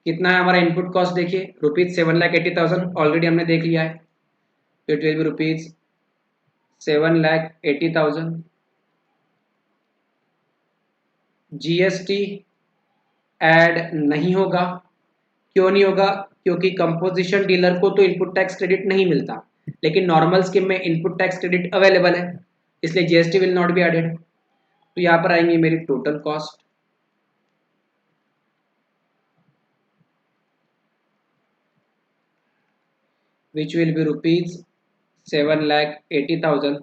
कितना है हमारा इनपुट कॉस्ट? देखिए ₹7,80,000 ऑलरेडी हमने देख लिया है, तो it will B ₹7,80,000। GST add नहीं होगा, क्यों नहीं होगा? क्योंकि कंपोजिशन डीलर को तो इनपुट टैक्स क्रेडिट नहीं मिलता, लेकिन नॉर्मल स्कीम में इनपुट टैक्स क्रेडिट अवेलेबल है, इसलिए GST will not be added. तो यहाँ पर आएंगे मेरी total cost, which will be ₹7,80,000।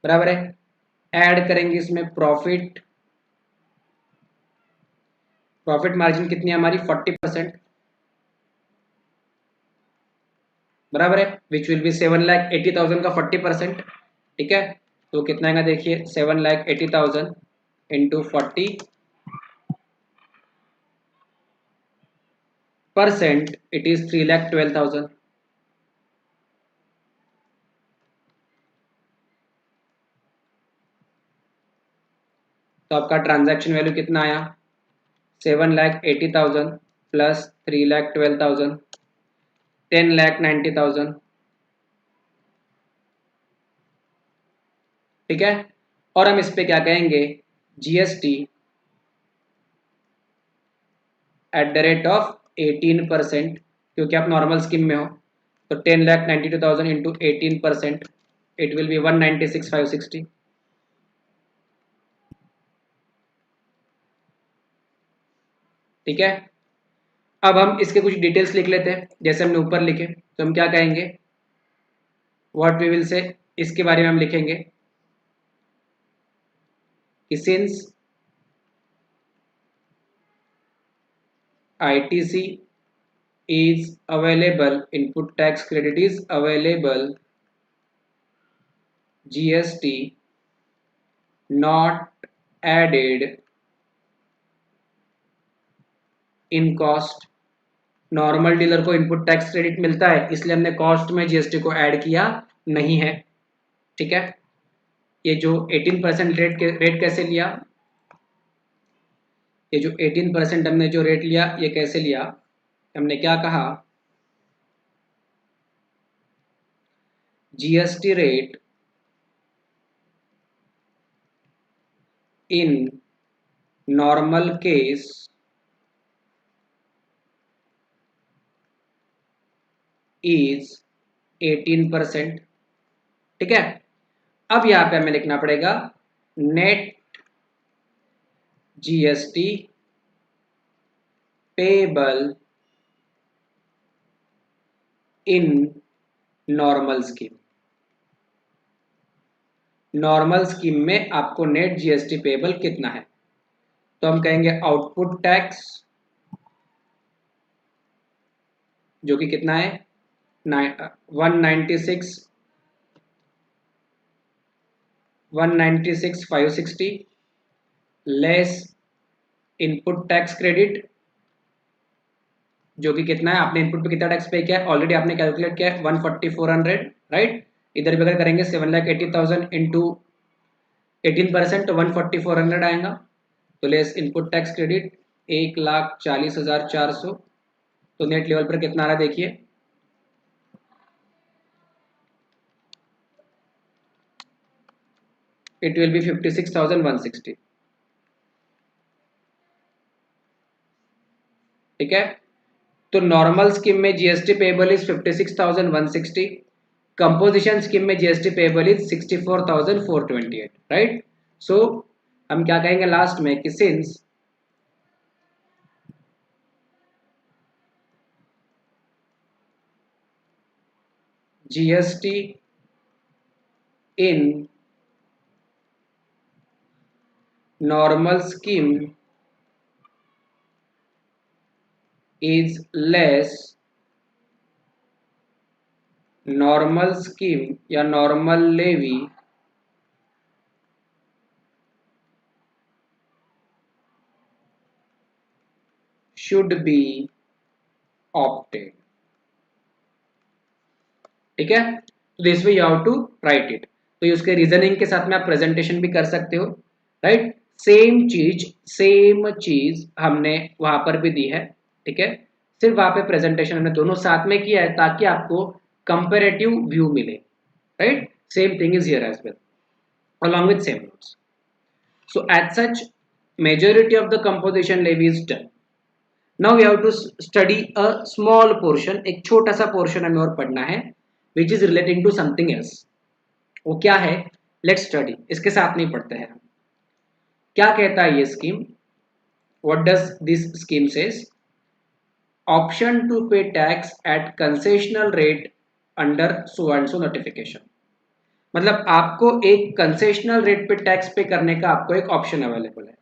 बराबर है। ऐड करेंगे इसमें प्रॉफिट, प्रॉफिट मार्जिन कितनी है हमारी? 40%। बराबर है, विच विल बी 7,80,000 का 40%। ठीक है, तो कितना आएगा देखिए, 7,80,000 इंटू 40%, इट इज 3,12,000। तो आपका ट्रांजैक्शन वैल्यू कितना आया? 7,80,000 प्लस 3,12,000, 10,90,000। ठीक है, और हम इस पे क्या कहेंगे? GST at the rate of 18%, क्योंकि आप नॉर्मल स्कीम में हो, तो 10,92,000 इंटू 18%, इट विल बी 196,560। ठीक है, अब हम इसके कुछ डिटेल्स लिख लेते हैं, जैसे हमने ऊपर लिखे, तो हम क्या कहेंगे? व्हाट वी विल से, इसके बारे में हम लिखेंगे कि since ITC is available, input tax credit is available, GST not added in cost। Normal dealer को इनपुट टैक्स क्रेडिट मिलता है, इसलिए हमने कॉस्ट में जीएसटी को ऐड किया नहीं है। ठीक है, ये जो 18% रेट कैसे लिया? ये जो 18% हमने जो रेट लिया, ये कैसे लिया? हमने क्या कहा? GST rate in normal case is 18%। ठीक है, अब यहां पे हमें लिखना पड़ेगा net GST payable in normal scheme. Normal scheme में आपको नेट जीएसटी पेबल कितना है, तो हम कहेंगे आउटपुट टैक्स जो कि कितना है 196,560 लेस इनपुट टैक्स क्रेडिट जो कि कितना है, आपने इनपुट पे कितना टैक्स पे किया है ऑलरेडी आपने कैलकुलेट किया है 14400, राइट। इधर भी अगर करेंगे 7,80,000 इंटू 18% तो 14400 आएगा। तो लेस इनपुट टैक्स क्रेडिट 1,40,400, तो नेट लेवल पर कितना आ रहा है देखिए, इट विल बी 56,160। ठीक है, तो नॉर्मल स्कीम में GST payable is 56,160, composition scheme में GST payable is 64,428, right. So हम क्या कहेंगे लास्ट में कि since GST in normal scheme is less, normal scheme या normal levy should be opted. ठीक है, तो this way you have to write it. तो उसके रीजनिंग के साथ में आप प्रेजेंटेशन भी कर सकते हो, राइट। सेम चीज हमने वहां पर भी दी है। ठीक है, सिर्फ वहां पे प्रेजेंटेशन हमने दोनों साथ में किया है ताकि आपको कंपेरेटिव व्यू मिले, right. Same thing is here as well along with same notes. So as such, majority of the composition levy is done. Now we have to study a small portion, एक छोटा सा portion हमें और पढ़ना है which is relating to something else. वो क्या है, let's study। इसके साथ नहीं पढ़ते हैं हम। क्या कहता है ये scheme, what does this scheme says? Option to pay tax at concessional rate under so and so notification। मतलब आपको एक कंसेशनल रेट पे टैक्स पे करने का आपको एक ऑप्शन अवेलेबल है,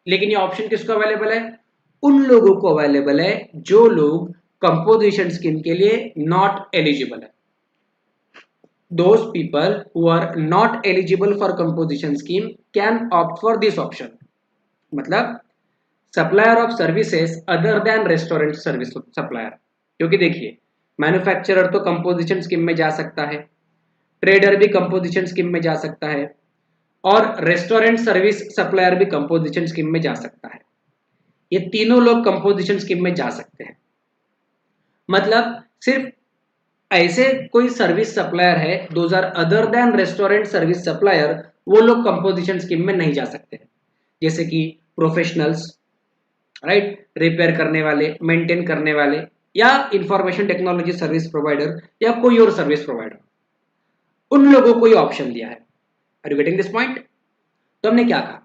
लेकिन ये ऑप्शन किसको अवेलेबल है, उन लोगों को अवेलेबल है जो लोग कंपोजिशन स्कीम के लिए नॉट एलिजिबल है। Those people who are not eligible for composition scheme can opt for this option. मतलब supplier of services other than restaurant service supplier, क्योंकि देखिए मैन्युफैक्चरर तो कंपोजिशन स्कीम में जा सकता है, ट्रेडर भी कंपोजिशन स्कीम में जा सकता है, और रेस्टोरेंट सर्विस सप्लायर भी कंपोजिशन स्कीम में जा सकता है। ये तीनों लोग कंपोजिशन स्कीम में जा सकते हैं। मतलब सिर्फ ऐसे कोई सर्विस सप्लायर है those are other than restaurant service supplier, वो लोग कंपोजिशन स्कीम में नहीं जा सकते, जैसे कि प्रोफेशनल्स, राइट, रिपेयर करने वाले, मेंटेन करने वाले, या इंफॉर्मेशन टेक्नोलॉजी सर्विस प्रोवाइडर, या कोई और सर्विस प्रोवाइडर, उन लोगों को ये ऑप्शन दिया है। Are you getting this point? तो हमने क्या कहा,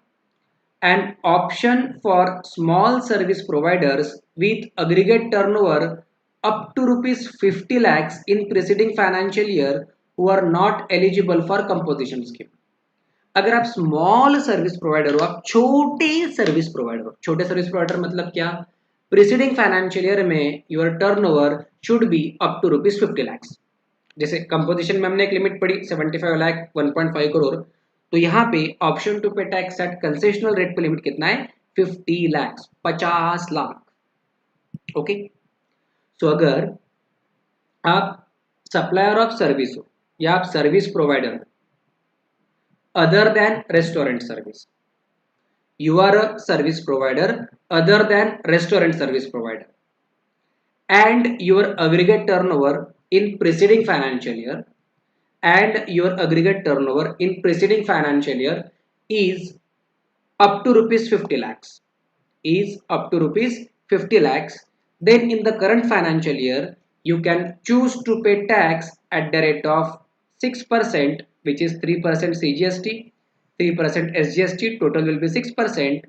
an option for small service providers with aggregate turnover up to rupees 50 lakhs in preceding financial year who are not eligible for composition scheme। अगर आप स्मॉल सर्विस प्रोवाइडर हो, आप छोटे service provider हो, छोटे सर्विस प्रोवाइडर मतलब क्या, preceding financial year में your turnover should be up to rupees 50 lakhs। जैसे कंपोजिशन में हमने एक लिमिट पड़ी 75 लाख 1.5 करोड़, तो यहाँ पे option to pay tax eight concessional rate पे लिमिट कितना है 50 लाख, 50 लाख। ओके, सो अगर आप सप्लायर ऑफ सर्विस हो या आप सर्विस प्रोवाइडर हो other than restaurant service, you are a service provider other than restaurant service provider, and your aggregate turnover in preceding financial year and your aggregate turnover in preceding financial year is up to rupees 50 lakhs, is up to rupees 50 lakhs, then in the current financial year you can choose to pay tax at the rate of 6%, which is 3% CGST, 3% SGST, total will be 6%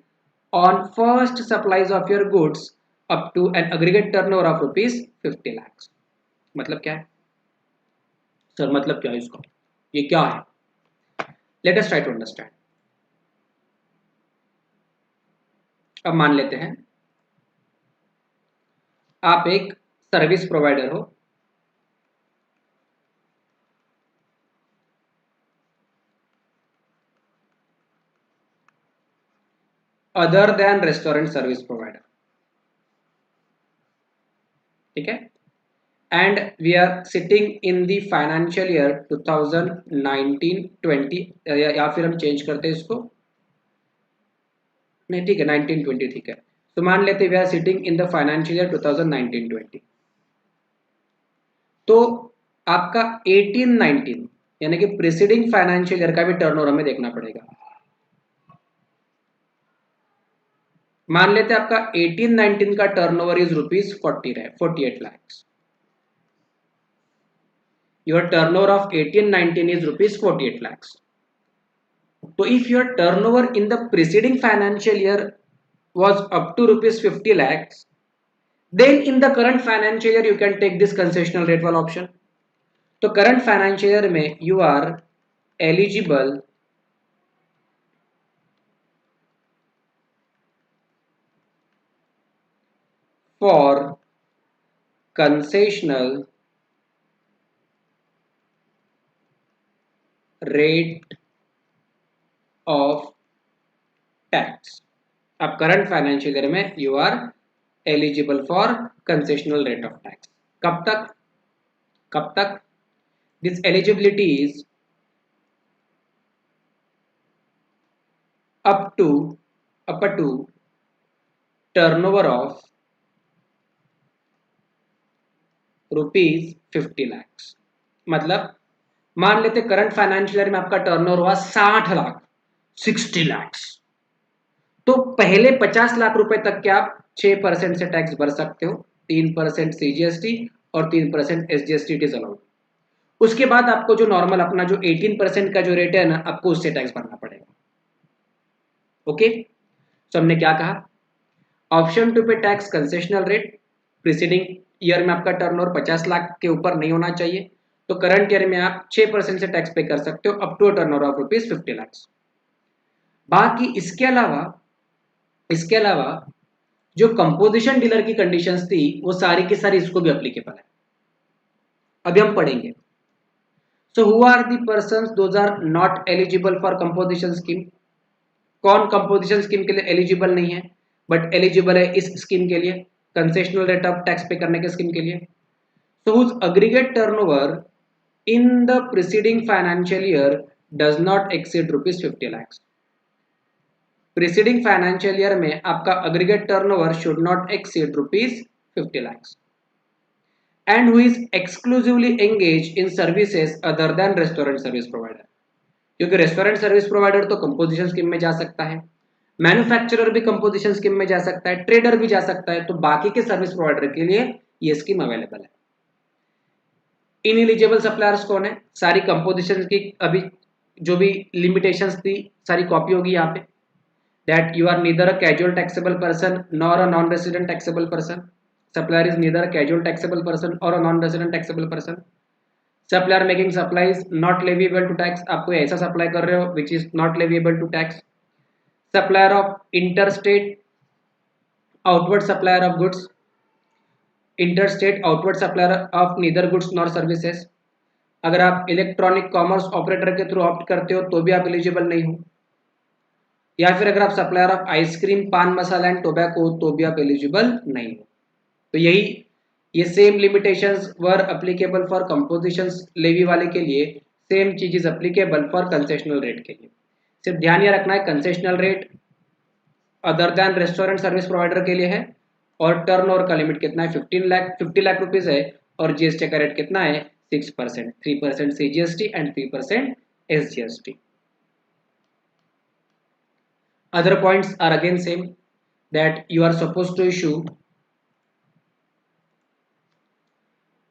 on first supplies of your goods up to an aggregate turnover of rupees 50 lakhs. मतलब क्या है sir, मतलब क्या है इसका, ये क्या है? Let us try to understand. अब मान लेते हैं आप एक सर्विस प्रोवाइडर हो, other than restaurant service provider, ठीक है, and we are sitting in the financial year 2019-20, या फिर हम चेंज करते हैं इसको, नहीं ठीक है 1920, ठीक है. तो मान लेते we are sitting in the financial year 2019-20. तो आपका 18-19 यानी कि प्रीसीडिंग फाइनेंशियल ईयर का भी टर्नओवर हमें देखना पड़ेगा. मान लेते हैं आपका 18-19 का turnover is rupees 48 lakhs. Your turnover of 18-19 is rupees 48 lakhs. So if your turnover in the preceding financial year was up to rupees 50 lakhs, then in the current financial year you can take this concessional rate wala option. तो current financial year में you are eligible for concessional rate of tax. अब current financial year में you are eligible for concessional rate of tax. कब तक? This eligibility is up to turnover of rupees 50 lakhs. मतलब मान लेते current financial year में आपका turnover हुआ 60 लाख, 60 lakhs. तो पहले 50 लाख रुपए तक के आप 6% से टैक्स भर सकते हो, 3% सीजीएसटी और 3% एसजीएसटी इट इज अलाउड. उसके बाद आपको जो नॉर्मल अपना जो 18% का जो रेट है ना, आपको उससे टैक्स भरना पड़ेगा. ओके, तो हमने क्या कहा, option to pay tax concessional rate, preceding year में आपका टर्नओवर 50 लाख के ऊपर नहीं होना चाहिए, तो करंट ईयर में आप 6% से टैक्स पे कर सकते हो up to turnover of rupees 50 lakh. बाकी इसके अलावा जो कंपोजिशन डीलर की कंडीशंस थी वो सारी की सारी इसको भी एप्लीकेबल है. अभी हम पढ़ेंगे. So who are the persons those are not eligible for composition scheme. कौन कंपोजिशन स्कीम के लिए एलिजिबल नहीं है बट एलिजिबल है इस स्कीम के लिए, कंसेशनल रेट ऑफ टैक्स पे करने के स्कीम के लिए. So whose aggregate turnover in the preceding financial year does not exceed rupees 50 lakhs. Preceding financial year में आपका aggregate turnover should not exceed rupees 50 lakhs. And who is exclusively engaged in services other than restaurant service provider. क्योंकि restaurant service provider तो composition scheme में जा सकता है, manufacturer भी composition scheme में जा सकता है, ट्रेडर भी जा सकता है, तो बाकी के सर्विस प्रोवाइडर के लिए ये स्कीम अवेलेबल है. इनएलिजिबल सप्लायर्स कौन है, सारी कंपोजिशन की अभी जो भी लिमिटेशंस थी सारी कॉपी होगी यहाँ पे. That you are neither a casual taxable person nor a non resident taxable person. Supplier is neither a casual taxable person और a non resident taxable person. Supplier making supplies not leviable to tax, आप कोई ऐसा supply कर रहे हो which is not leviable to tax. Supplier of interstate outward supplier of goods, interstate outward supplier of neither goods nor services. अगर आप electronic commerce operator के through opt करते हो तो भी आप एलिजिबल नहीं हो, या फिर अगर आप supplier of ice cream pan masala and tobacco तो भी आप एलिजिबल नहीं हो. तो ये same limitations were applicable for composition levy वाले के लिए, सेम चीज is applicable for concessional rate के लिए. सिर्फ ध्यान ये रखना है concessional rate other than restaurant service provider के लिए है और टर्नओवर का लिमिट कितना है 50 लाख रुपीज है और जीएसटी का रेट कितना है 6%, 3% CGST and 3% SGST. Other points are again same, that you are supposed to issue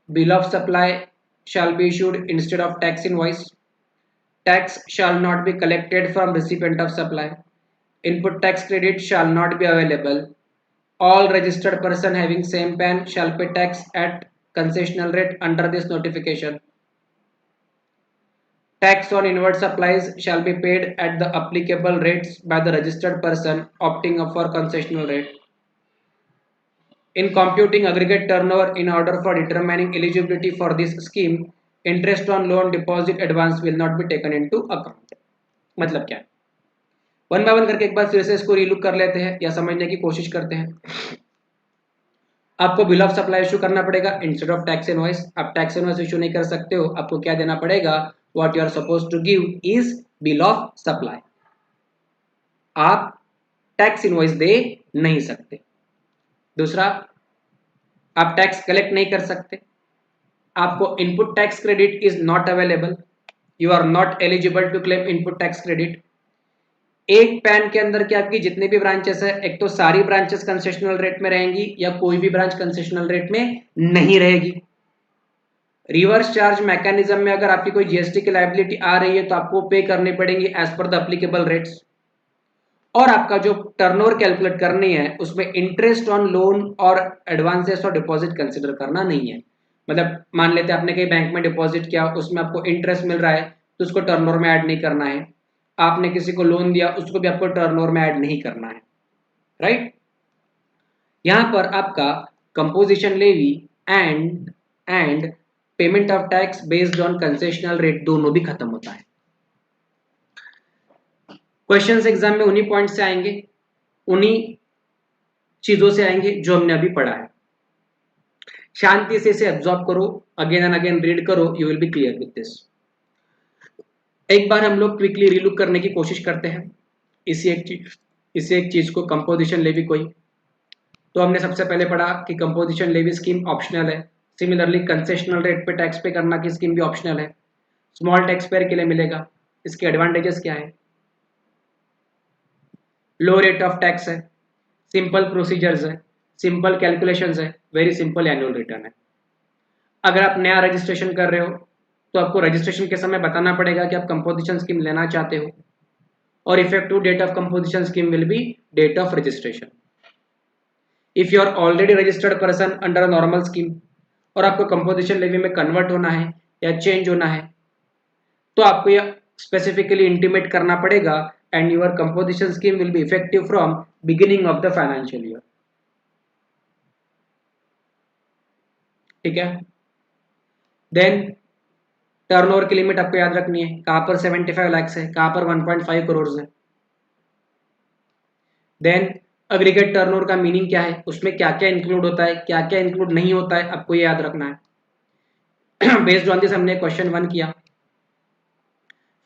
Bill of supply shall be issued instead of tax invoice. Tax shall not be collected from recipient of supply. Input tax credit shall not be available. All registered person having same PAN shall pay tax at concessional rate under this notification. Tax on inward supplies shall be paid at the applicable rates by the registered person opting up for concessional rate. In computing aggregate turnover in order for determining eligibility for this scheme, interest on loan deposit advance will not be taken into account. मतलब क्या है? One by one करके एक बार फिर से इसको relook कर लेते हैं या समझने की कोशिश करते हैं। आपको बिल ऑफ सप्लाई इशू करना पड़ेगा इंस्टेड ऑफ टैक्स इनवॉइस। आप टैक्स इनवॉइस इशू नहीं कर सकते हो, आपको क्या देना पड़ेगा? What you are suppose to give is bill of supply. आप टैक्स इनवॉइस दे नहीं सकते। दूसरा, आप टैक्स कलेक्ट नहीं कर सकते। आपको input tax credit is not available, you are not eligible to claim input tax credit. एक पैन के अंदर क्या आपकी जितनी भी ब्रांचेस है, एक तो सारी ब्रांचेस कंसेशनल रेट में रहेंगी या कोई भी ब्रांच कंसेशनल रेट में नहीं रहेगी। रिवर्स चार्ज मैकेनिज्म में अगर आपकी कोई जीएसटी की लायबिलिटी आ रही है तो आपको पे करनी पड़ेगी as per the applicable rates. और आपका जो टर्नओवर कैलकुलेट करनी है उसमें इंटरेस्ट ऑन लोन और एडवांसेस और डिपॉजिट कंसिडर करना नहीं है। मतलब मान लेते हैं आपने कहीं बैंक में डिपॉजिट किया, उसमें आपको इंटरेस्ट मिल रहा है तो उसको टर्नओवर में ऐड नहीं करना है। आपने किसी को लोन दिया, उसको भी आपको टर्नओवर में ऐड नहीं करना है, राइट। यहां पर आपका composition levy and payment of tax based on concessional rate दोनों भी खत्म होता है। क्वेश्चंस एग्जाम में उन्हीं पॉइंट से आएंगे, उन्हीं चीजों से आएंगे जो हमने अभी पढ़ा है। शांति से इसे एब्जॉर्ब करो, अगेन एंड अगेन रीड करो, you will be clear with this. एक बार हम लोग क्विकली रीलुक करने की कोशिश करते हैं इसी एक चीज को, कंपोजिशन लेवी कोई। तो हमने सबसे पहले पढ़ा कि कंपोजिशन लेवी स्कीम ऑप्शनल है। सिमिलरली कंसेशनल रेट पे टैक्स पे करना की स्कीम भी ऑप्शनल है, स्मॉल टैक्स पेयर के लिए मिलेगा। इसके एडवांटेजेस क्या है? लो रेट ऑफ टैक्स है, सिंपल प्रोसीजर्स है, सिंपल कैलकुलेशंस है, वेरी सिंपल एनुअल रिटर्न है। अगर आप नया रजिस्ट्रेशन कर रहे हो तो आपको रजिस्ट्रेशन के समय बताना पड़ेगा कि आप कंपोजिशन स्कीम लेना चाहते हो, और effective date of composition scheme will be date of registration. If you are already registered person under a normal scheme और आपको कंपोजिशन लेवी में कन्वर्ट होना है या चेंज होना है तो आपको यह स्पेसिफिकली इंटीमेट करना पड़ेगा and your composition scheme will be effective from beginning of the financial year. ठीक है। देन टर्नओवर की लिमिट आपको याद रखनी है, कहां पर 75 लाख है, कहां पर 1.5 करोड़ है। देन एग्रीगेट टर्नओवर का मीनिंग क्या है, उसमें क्या क्या इंक्लूड होता है, क्या क्या इंक्लूड नहीं होता है, आपको ये याद रखना है। बेस्ड ऑन दिस हमने क्वेश्चन 1 किया।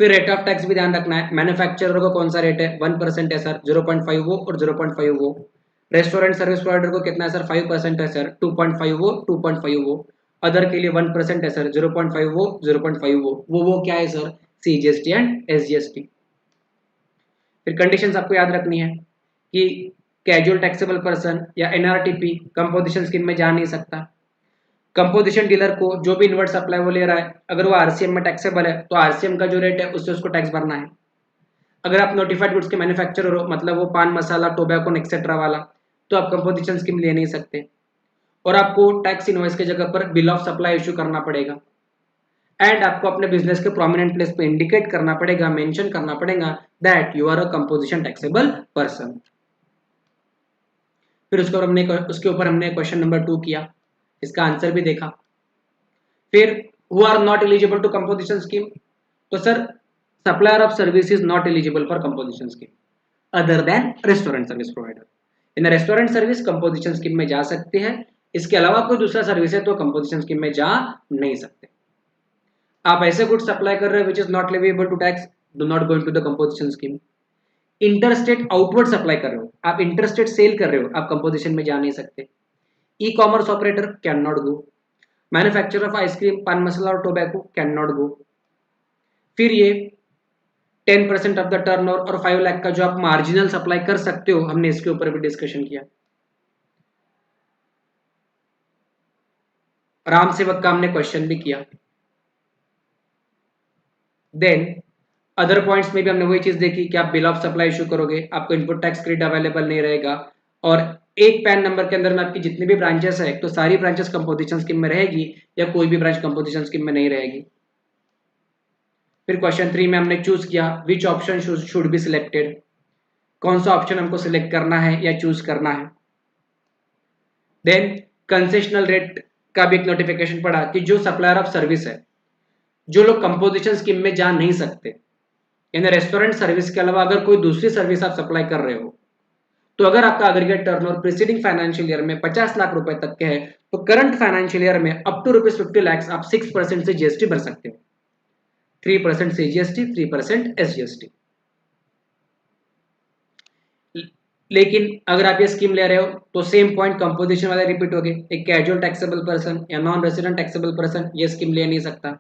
फिर रेट ऑफ टैक्स भी ध्यान रखना है। मैन्युफैक्चरर को कौन सा रेट है? 1% है सर, 0.5 वो और 0.5 वो। रेस्टोरेंट सर्विस प्रोवाइडर को कितना है सर? 5% है सर, 2.5 वो 2.5 वो। अदर के लिए 1% है सर, 0.5 वो 0.5 वो क्या है सर? CGST and SGST. फिर कंडीशंस आपको याद रखनी है कि कैजुअल टैक्सेबल पर्सन या एनआरटीपी कंपोजिशन स्कीम में जा नहीं सकता। कंपोजिशन डीलर को जो भी इनवर्ट सप्लाई वो ले रहा है, अगर वो आरसीएम में टैक्सेबल है तो आरसीएम का जो रेट है उससे उसको टैक्स भरना है। अगर आप नोटिफाइड गुड्स के मैन्युफैक्चरर हो, मतलब वो पान मसाला टोबैको एक्सेट्रा वाला, तो आप कंपोजिशन स्कीम ले नहीं सकते और आपको टैक्स इनवॉइस की जगह पर बिल ऑफ सप्लाई इशू करना पड़ेगा। एंड आपको अपने बिजनेस के प्रोमिनेंट प्लेस पे इंडिकेट करना पड़ेगा, मेंशन करना पड़ेगा that you are a composition taxable person. फिर उसके ऊपर हमने क्वेश्चन नंबर 2 किया, इसका आंसर भी देखा। फिर who are not eligible to composition scheme, तो sir supplier of service is not eligible for composition scheme other than restaurant service provider. In restaurant service composition scheme में जा सकते हैं, इसके अलावा कोई दूसरा सर्विस है तो कंपोजिशन स्कीम में जा नहीं सकते। आप ऐसे गुड्स सप्लाई कर रहे हो which is not leviable to tax, do not go into the composition scheme. Interstate outward supply कर रहे हो, आप इंटरस्टेट सेल कर रहे हो, आप कंपोजिशन में जा नहीं सकते। ई commerce operator can not go. Manufacturer of ice cream, pan मसाला और टोबैको कैन नॉट गो। फिर ये 10% ऑफ द टर्नओवर और 5 लाख का जो आप मार्जिनल सप्लाई कर सकते हो, हमने इसके ऊपर भी डिस्कशन किया। राम सेवक का हमने क्वेश्चन भी किया। देन अदर पॉइंट्स में भी हमने वही चीज देखी कि आप बिल ऑफ सप्लाई इशू करोगे, आपको इनपुट टैक्स क्रेडिट अवेलेबल नहीं रहेगा, और एक पैन नंबर के अंदर में आपकी जितनी भी ब्रांचेस है तो सारी ब्रांचेस कंपोजिशन स्कीम में रहेगी या कोई भी ब्रांच कंपोजिशन स्कीम में नहीं रहेगी। फिर क्वेश्चन 3 में हमने चूज किया विच ऑप्शन शुड बी सिलेक्टेड, कौन सा ऑप्शन हमको सिलेक्ट करना है या चूज करना है। देन कंसेशनल रेट का भी एक नोटिफिकेशन पड़ा कि जो सप्लायर ऑफ सर्विस है, जो लोग कंपोजिशन स्कीम में जा नहीं सकते, यानी रेस्टोरेंट सर्विस के अलावा अगर कोई दूसरी सर्विस आप सप्लाई कर रहे हो, तो अगर आपका aggregate turnover preceding financial year में 50 लाख रुपए तक के है तो करंट फाइनेंशियल ईयर में अप टू ₹50 लाख आप 6% से जीएसटी भर सकते हो, 3% सीजीएसटी, 3% एसजीएसटी। लेकिन अगर आप ये स्कीम ले रहे हो तो सेम पॉइंट कंपोजिशन वाले रिपीट हो गए, एक कैजुअल टैक्सेबल पर्सन या नॉन रेजिडेंट टैक्सेबल पर्सन ये स्कीम ले नहीं सकता।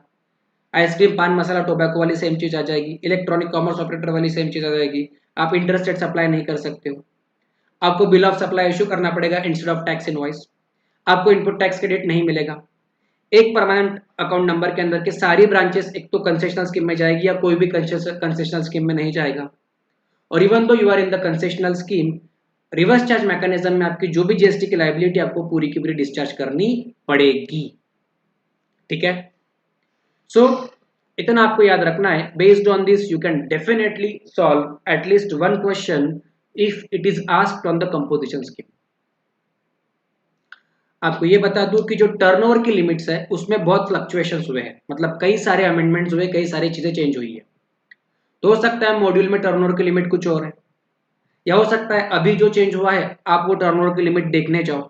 आइसक्रीम, पान मसाला, टोबैको वाली सेम चीज आ जाएगी, इलेक्ट्रॉनिक कॉमर्स ऑपरेटर वाली सेम चीज आ जाएगी, आप इंटरेस्ट रेट सप्लाई नहीं कर सकते हो, आपको बिल ऑफ सप्लाई इशू करना पड़ेगा इंस्टेड ऑफ टैक्स इनवॉइस, आपको इनपुट टैक्स क्रेडिट नहीं मिलेगा। एक परमानेंट अकाउंट नंबर के अंदर के सारी ब्रांचेस एक तो कंसेशनल स्कीम में जाएगी या कोई भी कंसेशनल स्कीम में नहीं जाएगा। और even though you are in the concessional scheme, reverse charge mechanism में आपकी जो भी जीएसटी की लायबिलिटी आपको पूरी की पूरी डिस्चार्ज करनी पड़ेगी। ठीक है, सो इतना आपको याद रखना है। Based on this you can definitely solve at least one question if it is asked on the composition scheme. आपको ये बता दूं कि जो टर्नओवर की लिमिट्स है उसमें बहुत फ्लक्चुएशंस हुए हैं, मतलब कई सारे अमेंडमेंट्स हुए, कई सारी चीजें चेंज हुई है। तो हो सकता है मॉड्यूल में टर्नओवर की लिमिट कुछ और है, या हो सकता है अभी जो चेंज हुआ है आप वो टर्नओवर की लिमिट देखने जाओ।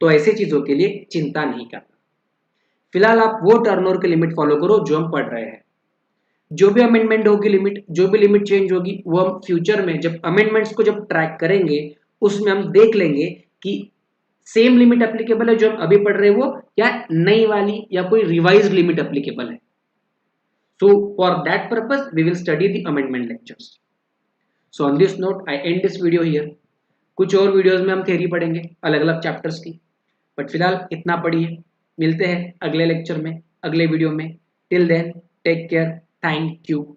तो ऐसी चीजों के लिए चिंता नहीं करना, फिलहाल आप वो टर्नओवर की लिमिट फॉलो करो जो हम पढ़ रहे हैं। जो भी अमेंडमेंट होगी लिमिट, जो भी लिमिट चेंज होगी वो हम फ्यूचर में जब अमेंडमेंट्स को जब ट्रैक करेंगे उसमें हम देख लेंगे कि सेम लिमिट एप्लीकेबल है जो हम अभी पढ़ रहे हैं वो, या नई वाली या कोई रिवाइज्ड लिमिट एप्लीकेबल है। So for that purpose we will study the amendment lectures. So on this note I end this video here. कुछ और वीडियोस में हम थ्योरी पढ़ेंगे अलग अलग चैप्टर्स की, बट फिलहाल इतना पढ़िए। मिलते हैं अगले लेक्चर में, अगले वीडियो में। Till then take care, thank you.